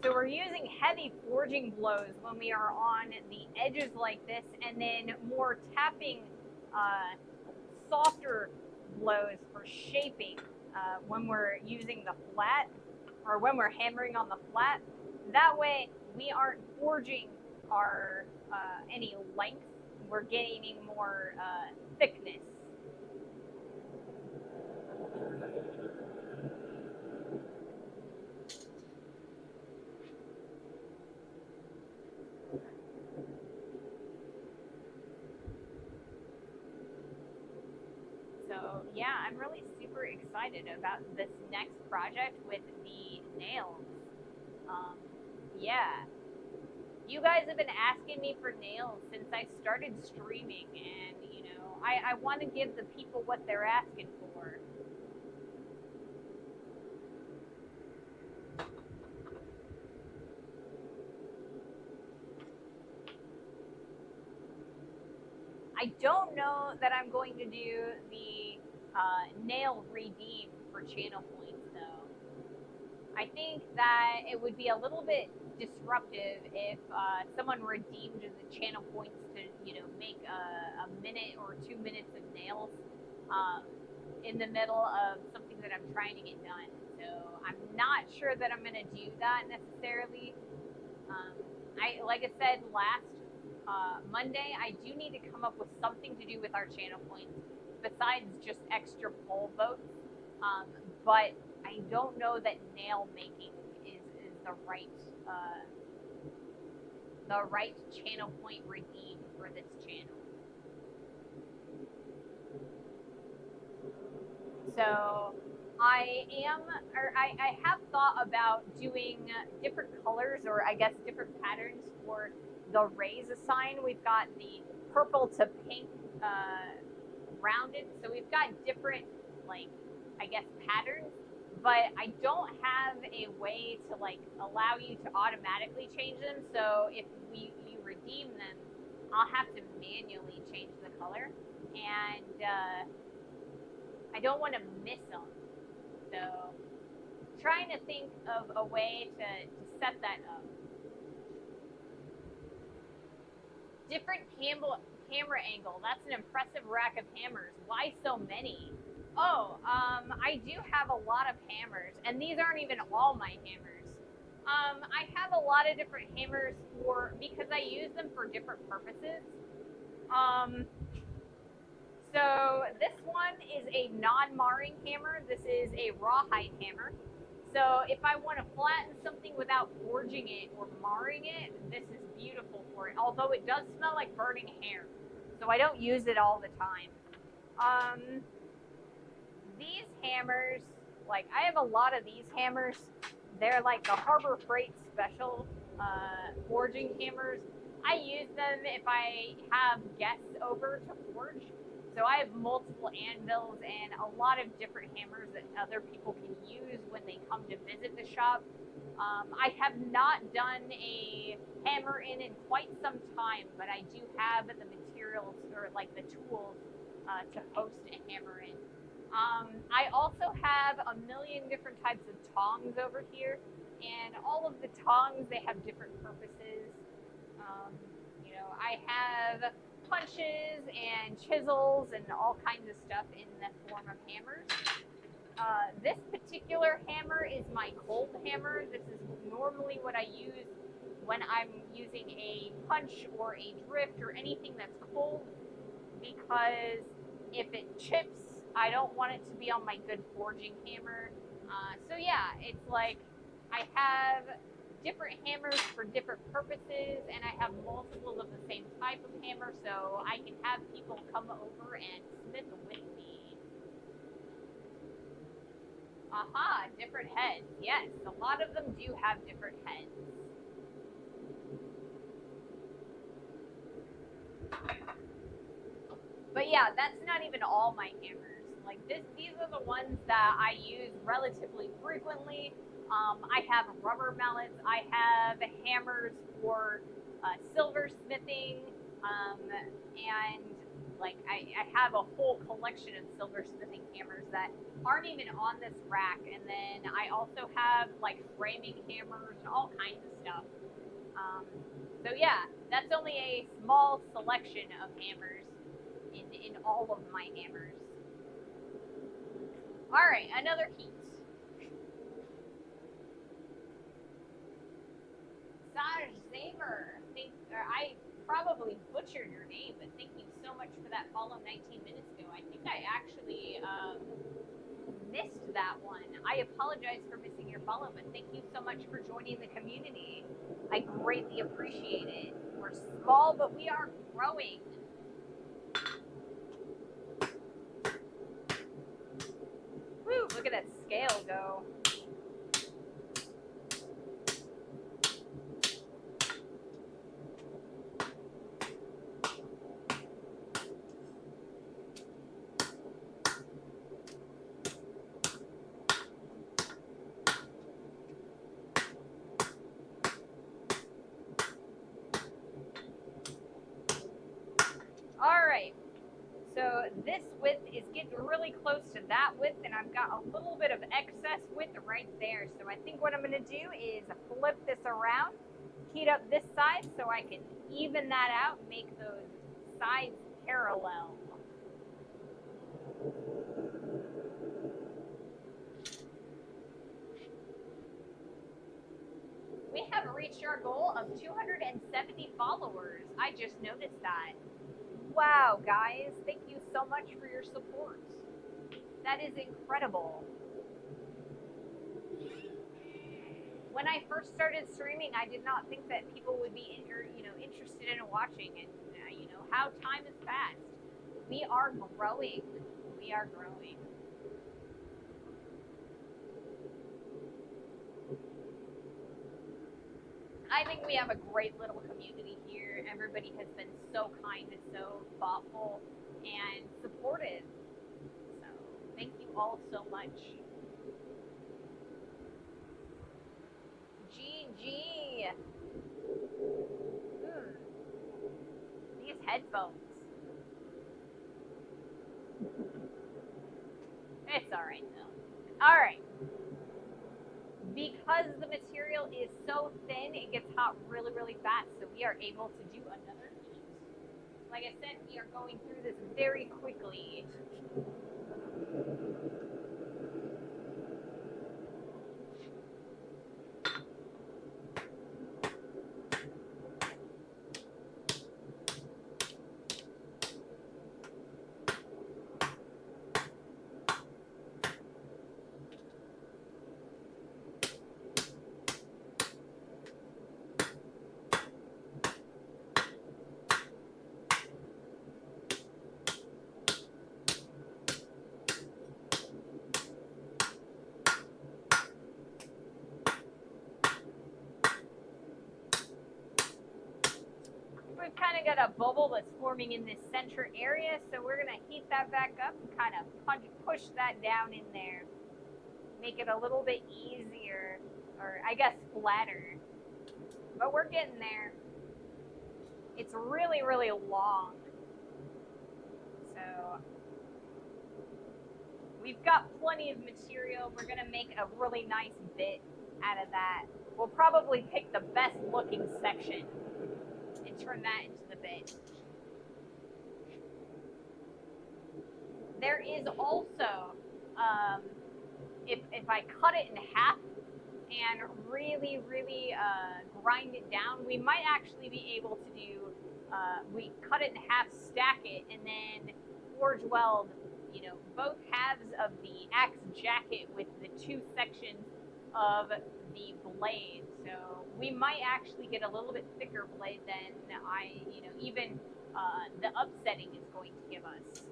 So we're using heavy forging blows when we are on the edges like this, and then more tapping, softer blows for shaping when we're using the flat or when we're hammering on the flat. That way, we aren't forging our any length. We're gaining more thickness. So yeah, I'm really super excited about this next project with the nails. Um, yeah, you guys have been asking me for nails since I started streaming, and I want to give the people what they're asking for. I don't know that I'm going to do the nail redeem for channel points though. I think that it would be a little bit disruptive if someone redeemed the channel points to, make a minute or 2 minutes of nails in the middle of something that I'm trying to get done. So I'm not sure that I'm going to do that necessarily. Like I said last Monday, I do need to come up with something to do with our channel points besides just extra poll votes. But I don't know that nail making is the right channel point redeem for this channel. So I have thought about doing different colors, or I guess different patterns for the raise assign. We've got the purple to pink rounded, so we've got different, like, I guess, patterns, but I don't have a way to allow you to automatically change them. So if you redeem them, I'll have to manually change the color, and I don't want to miss them. So trying to think of a way to set that up. Different camera angle. That's an impressive rack of hammers. Why so many? Oh, I do have a lot of hammers, and these aren't even all my hammers. I have a lot of different hammers because I use them for different purposes. So this one is a non-marring hammer. This is a rawhide hammer. So if I want to flatten something without forging it or marring it, this is beautiful for it. Although it does smell like burning hair, so I don't use it all the time. These hammers, I have a lot of these hammers. They're like the Harbor Freight special forging hammers. I use them if I have guests over to forge. So I have multiple anvils and a lot of different hammers that other people can use when they come to visit the shop. I have not done a hammer in quite some time, but I do have the materials, or the tools to host a hammer in. I also have a million different types of tongs over here, and all of the tongs, they have different purposes. I have punches and chisels and all kinds of stuff in the form of hammers. This particular hammer is my cold hammer. This is normally what I use when I'm using a punch or a drift or anything that's cold, because if it chips, I don't want it to be on my good forging hammer. So yeah, it's like I have different hammers for different purposes, and I have multiples of the same type of hammer, so I can have people come over and smith with me. Aha, different heads. Yes, a lot of them do have different heads. But yeah, that's not even all my hammers. These are the ones that I use relatively frequently. I have rubber mallets. I have hammers for silversmithing, and I have a whole collection of silversmithing hammers that aren't even on this rack. And then I also have framing hammers and all kinds of stuff. So yeah, that's only a small selection of hammers in all of my hammers. All right, another heat. probably butchered your name, but thank you so much for that follow 19 minutes ago. I think I actually missed that one. I apologize for missing your follow, but thank you so much for joining the community. I greatly appreciate it. We're small, but we are growing. Woo, look at that scale go. Alright, so this width is getting really close to that width, and I've got a little bit of excess width right there. So I think what I'm going to do is flip this around, heat up this side so I can even that out and make those sides parallel. We have reached our goal of 270 followers. I just noticed that. Wow, guys, thank you so much for your support. That is incredible. When I first started streaming, I did not think that people would be interested in watching, and how time has passed. We are growing. We are growing. I think we have a great little community here. Everybody has been so kind and so thoughtful and supportive. So thank you all so much. GG. These headphones. It's alright though. Alright. Because the material is so thin, it gets hot really, really fast. So we are able to do another heat. Like I said, we are going through this very quickly. We've kind of got a bubble that's forming in this center area, so we're going to heat that back up and kind of push that down in there. Make it a little bit easier, or I guess flatter. But we're getting there. It's really, really long. So we've got plenty of material. We're going to make a really nice bit out of that. We'll probably pick the best looking section and turn that into the bit. There is also, if I cut it in half and really, really grind it down, we might actually be able to do, we cut it in half, stack it, and then forge weld, both halves of the axe jacket with the two sections of the blade. So we might actually get a little bit thicker blade than even the upsetting is going to give us.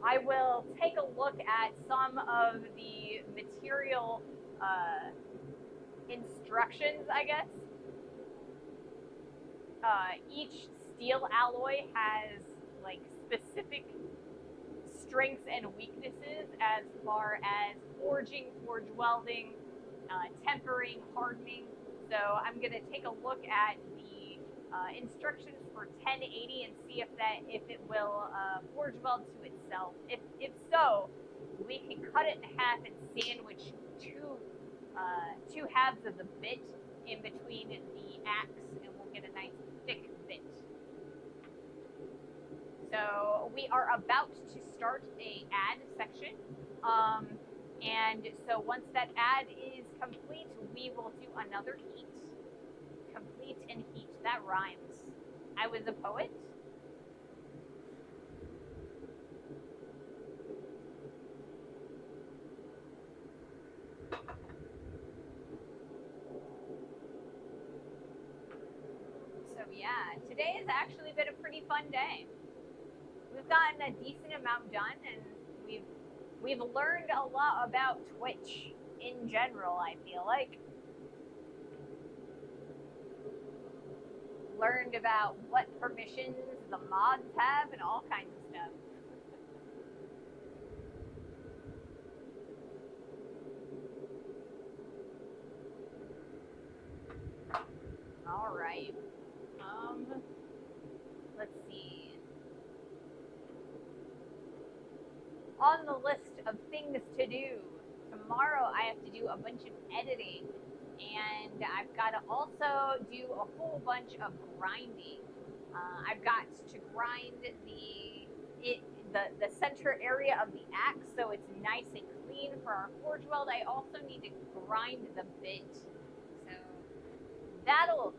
I will take a look at some of the material instructions, I guess. Each steel alloy has like specific strengths and weaknesses as far as forging, forge welding, tempering, hardening. So I'm going to take a look at the instructions for 1080 and see if it will forge weld to itself. If so, we can cut it in half and sandwich two halves of the bit in between the axe, and we'll get a nice thick bit. So we are about to start a add section. And so once that add is complete, we will do another heat. Complete and heat. That rhymes. I was a poet. So yeah, today has actually been a pretty fun day. We've gotten a decent amount done, and we've learned a lot about Twitch in general. I feel like learned about what permissions the mods have and all kinds of stuff. All right. Let's see. On the list of things to do, tomorrow I have to do a bunch of editing, and I've got to also do a whole bunch of grinding. I've got to grind the center area of the axe so it's nice and clean for our forge weld. I also need to grind the bit, so that'll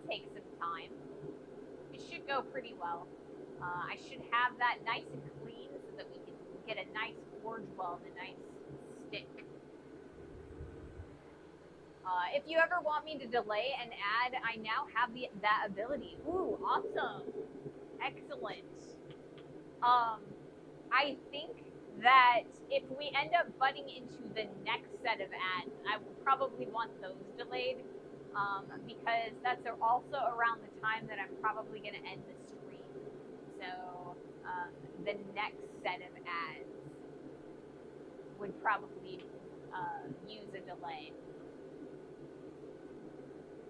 take some time. It should go pretty well. I should have that nice and clean so that we can get a nice forge weld, a nice stick. If you ever want me to delay and add, I now have that ability. Ooh, awesome. Excellent. I think that if we end up butting into the next set of ads, I will probably want those delayed, because that's also around the time that I'm probably going to end the stream. So the next set of ads would probably use a delay.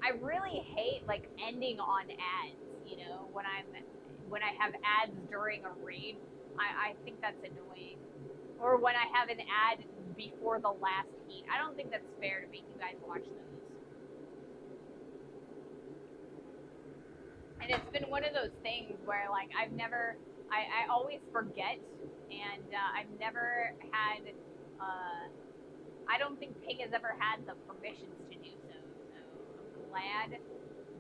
I really hate like ending on ads, you know, when I have ads during a raid. I think that's annoying. Or when I have an ad before the last heat. I don't think that's fair to make you guys watch those. And it's been one of those things where like I always forget, and I've never had, I don't think Pig has ever had the permissions to do so. So I'm glad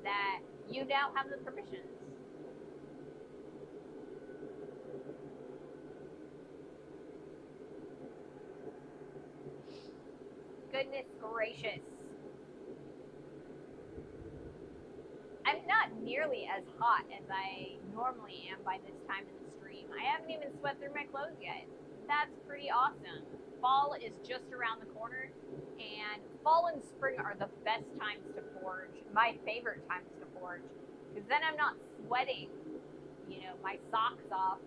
that you now have the permissions. Goodness gracious. I'm not nearly as hot as I normally am by this time in the stream. I haven't even sweat through my clothes yet. That's pretty awesome. Fall is just around the corner, and fall and spring are the best times to forge. My favorite times to forge, because then I'm not sweating, you know, my socks off,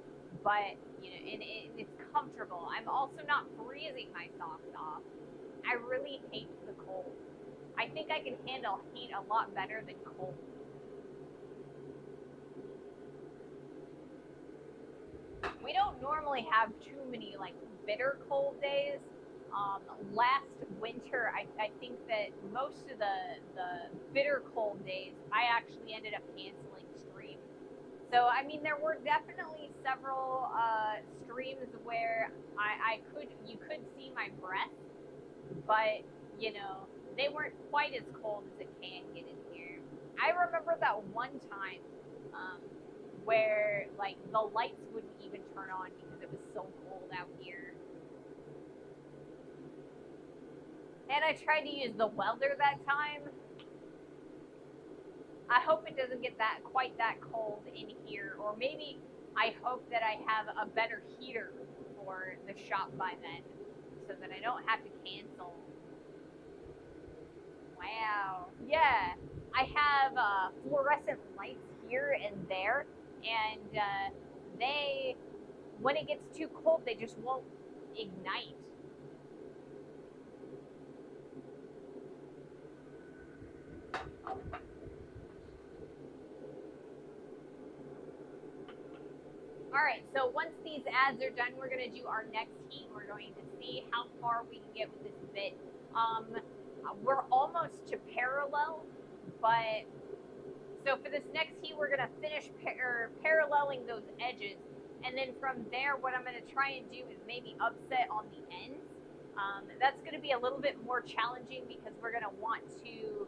but you know, and it's comfortable. I'm also not freezing my socks off. I really hate the cold. I think I can handle heat a lot better than cold. We don't normally have too many like bitter cold days. Last winter, I think that most of the bitter cold days, I actually ended up canceling streams. So I mean, there were definitely several streams where you could see my breath, but you know, they weren't quite as cold as it can get in here. I remember that one time where like the lights wouldn't even turn on because it was so cold out here. And I tried to use the welder that time. I hope it doesn't get quite that cold in here, or maybe I hope that I have a better heater for the shop by then, so that I don't have to cancel. Wow. Yeah, I have fluorescent lights here and there, and when it gets too cold, they just won't ignite. All right, so once these ads are done, we're going to do our next heat. We're going to see how far we can get with this bit. We're almost to parallel, but so for this next heat, we're going to finish paralleling those edges. And then from there, what I'm going to try and do is maybe upset on the ends. That's going to be a little bit more challenging because we're going to want to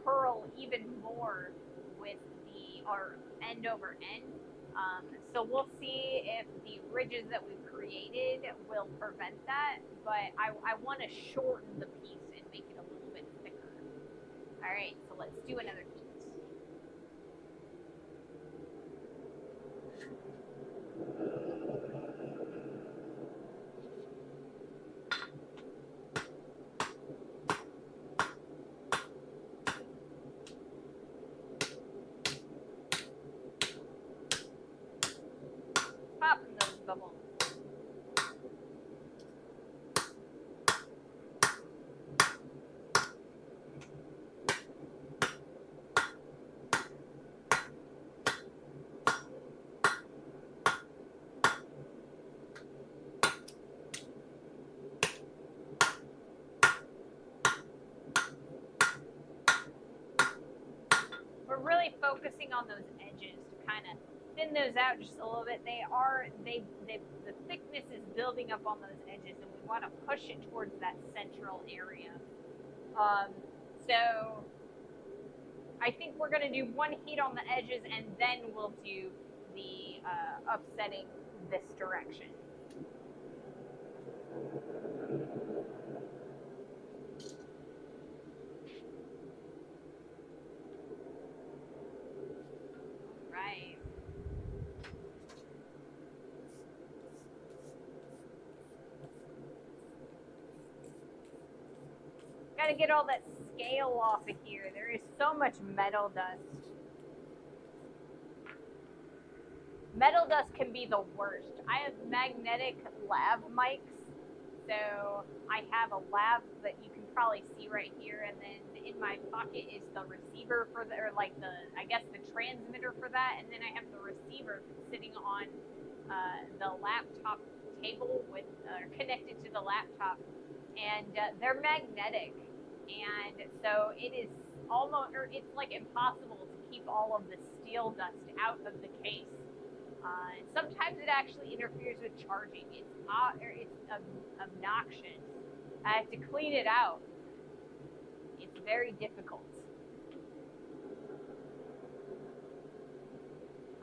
curl even more with the or end over end. So we'll see if the ridges that we've created will prevent that, but I want to shorten the piece and make it a little bit thicker. All right, so let's do another piece. Popping those bubbles. We're really focusing on those edges to kind of thin those out just a little bit. The thickness is building up on those edges, and we want to push it towards that central area. So I think we're going to do one heat on the edges, and then we'll do the upsetting this direction. Right. Got to get all that scale off of here. There is so much metal dust. Metal dust can be the worst. I have magnetic lav mics, so I have a lav that you can probably see right here, and then in my pocket is the receiver for the, or like the, I guess the transmitter for that, and then I have the receiver sitting on the laptop table with, connected to the laptop, and they're magnetic, and so it is almost, or it's like impossible to keep all of the steel dust out of the case. And sometimes it actually interferes with charging. It's obnoxious. I have to clean it out. It's very difficult.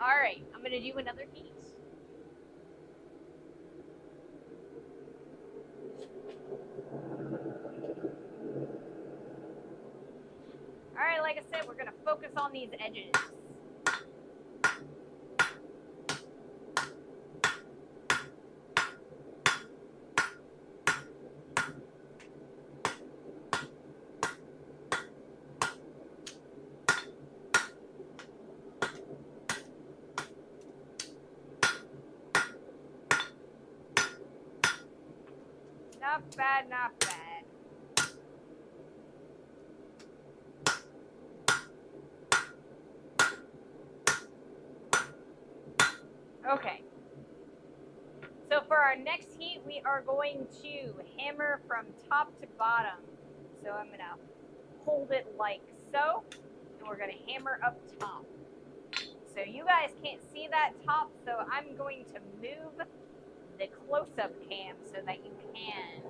All right, I'm going to do another heat. All right, like I said, we're going to focus on these edges. Not bad, not bad. Okay. So for our next heat, we are going to hammer from top to bottom. So I'm going to hold it like so, and we're going to hammer up top. So you guys can't see that top, so I'm going to move the close-up cam so that you can.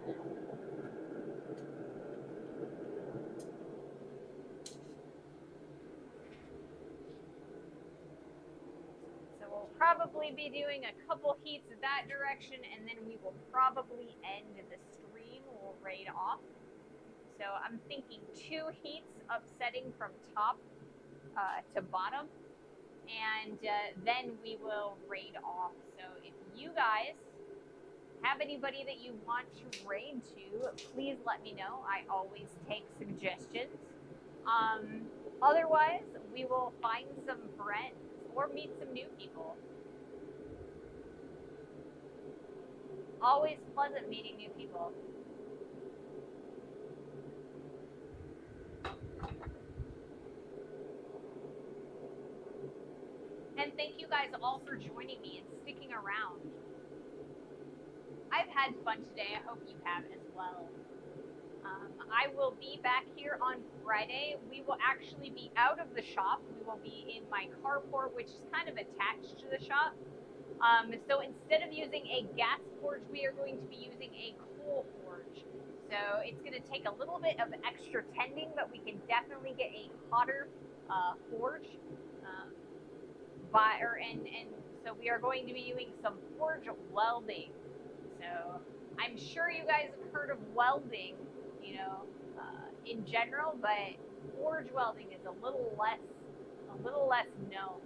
So we'll probably be doing a couple heats of that direction, and then we will probably end the stream. We'll raid off. So I'm thinking 2 heats upsetting from top to bottom, and then we will raid off. So if you guys have anybody that you want to raid to, please let me know. I always take suggestions. Otherwise, we will find some friends or meet some new people. Always pleasant meeting new people. And thank you guys all for joining me and sticking around. I've had fun today. I hope you have as well. I will be back here on Friday. We will actually be out of the shop. We will be in my carport, which is kind of attached to the shop. So instead of using a gas forge, we are going to be using a coal forge. So it's going to take a little bit of extra tending, but we can definitely get a hotter forge. and so we are going to be doing some forge welding. So I'm sure you guys have heard of welding, you know, in general, but forge welding is a little less known.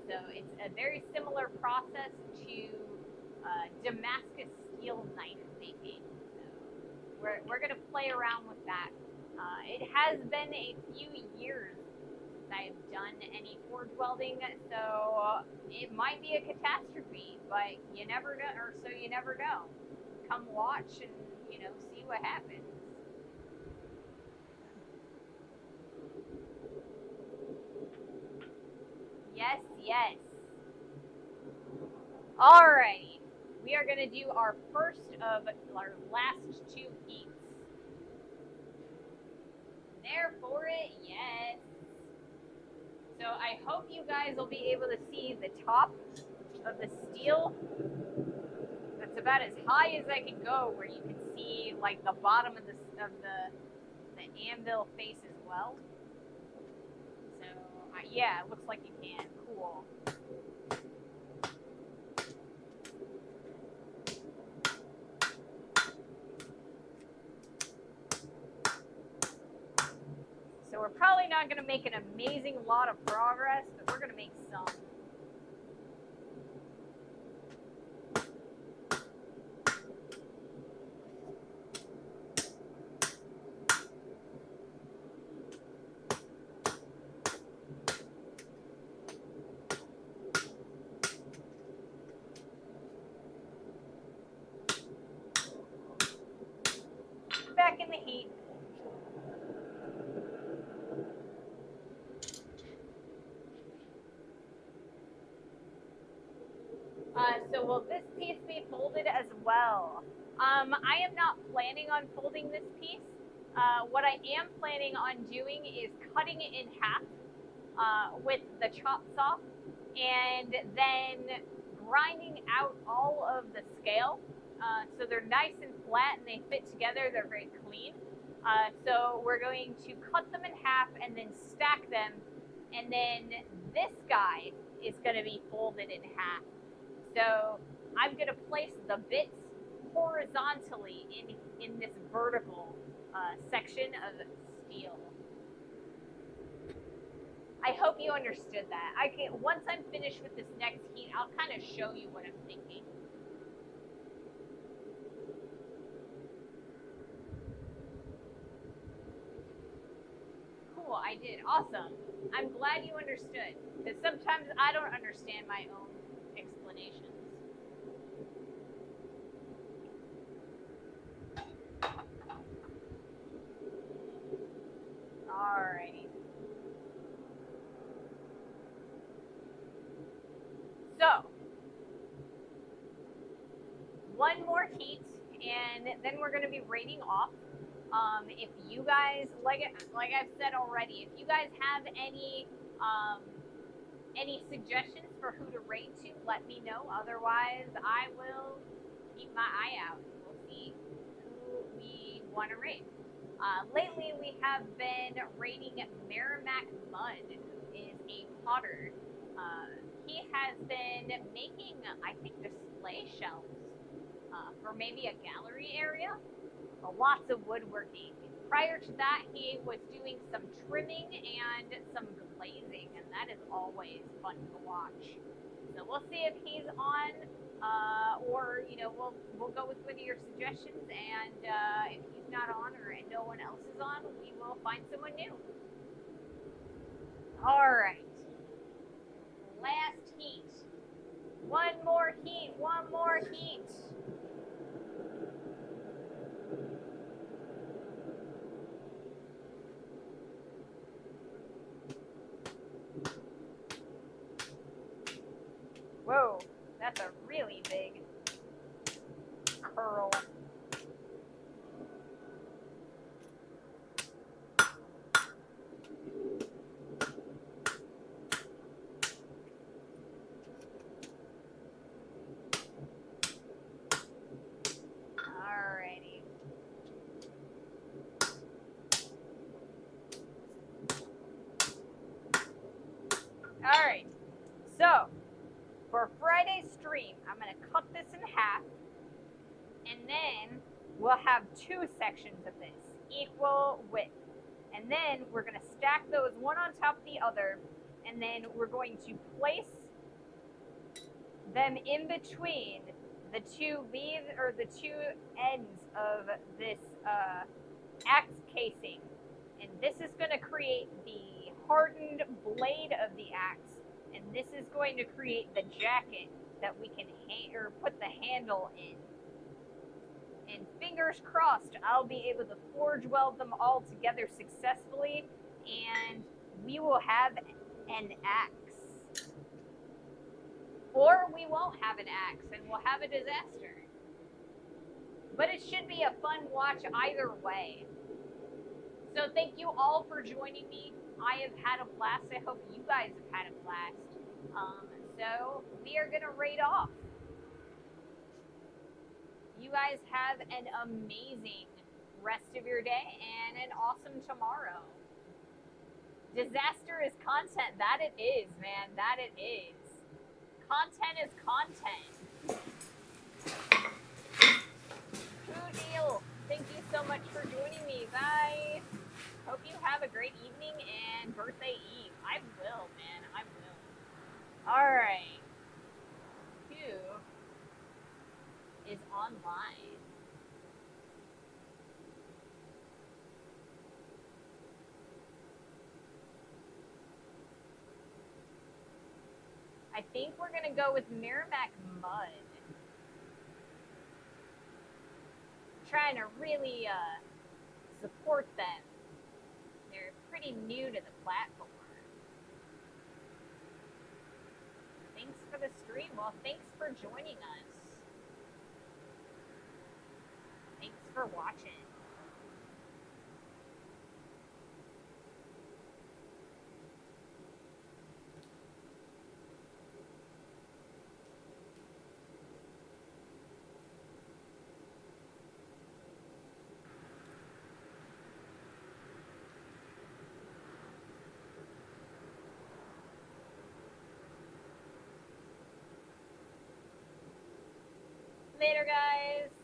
So it's a very similar process to Damascus steel knife making. So we're gonna play around with that. It has been a few years since I've done any forge welding, so it might be a catastrophe, but you never know, or so you never know. Come watch and see what happens. Yes, yes. Alrighty. We are going to do our first of our last two heats. There for it, yes. So I hope you guys will be able to see the top of the steel. That's about as high as I can go, where you can see like the bottom of the anvil face as well. So yeah, it looks like you can. Cool. So we're probably not going to make an amazing lot of progress, but we're going to make some. Back in the heat. So will this piece be folded as well? I am not planning on folding this piece. What I am planning on doing is cutting it in half with the chop saw, and then grinding out all of the scale. So they're nice and flat and they fit together. They're very clean. So we're going to cut them in half and then stack them. And then this guy is going to be folded in half. So I'm going to place the bits horizontally in this vertical section of steel. I hope you understood that. Once I'm finished with this next heat, I'll kind of show you what I'm thinking. Cool, I did. Awesome. I'm glad you understood. Because sometimes I don't understand my own explanations. Alrighty. So, one more heat, and then we're going to be rating off. If you guys, like I've said already, if you guys have any suggestions for who to rate to, let me know. Otherwise, I will keep my eye out. We'll see who we want to rate. Lately, we have been rating Merrimack Mud, who is a potter. He has been making, I think, display shelves for maybe a gallery area. Lots of woodworking. Prior to that, he was doing some trimming and some glazing, and that is always fun to watch. So we'll see if he's on, or we'll go with one of your suggestions, and if he's not on or no one else is on, we will find someone new. All right. Last heat. One more heat. One more heat. Whoa, that's a really big curl. Alrighty. Alright, Friday stream, I'm going to cut this in half, and then we'll have 2 sections of this, equal width. And then we're going to stack those one on top of the other, and then we're going to place them in between the 2 leaves, or the 2 ends of this axe casing. And this is going to create the hardened blade of the axe, and this is going to create the jacket that we can put the handle in. And fingers crossed, I'll be able to forge weld them all together successfully, and we will have an axe. Or we won't have an axe, and we'll have a disaster. But it should be a fun watch either way. So thank you all for joining me. I have had a blast. I hope you guys have had a blast. So we are going to raid off. You guys have an amazing rest of your day and an awesome tomorrow. Disaster is content. That it is, man. That it is. Content is content. True deal. Thank you so much for joining me. Bye. Hope you have a great evening and birthday eve. I will, man. I will. Alright. Who is online? I think we're going to go with Merrimack Mud. Trying to really support them. They're pretty new to the platform. Thanks for the stream. Well, thanks for joining us. Thanks for watching. Later, guys.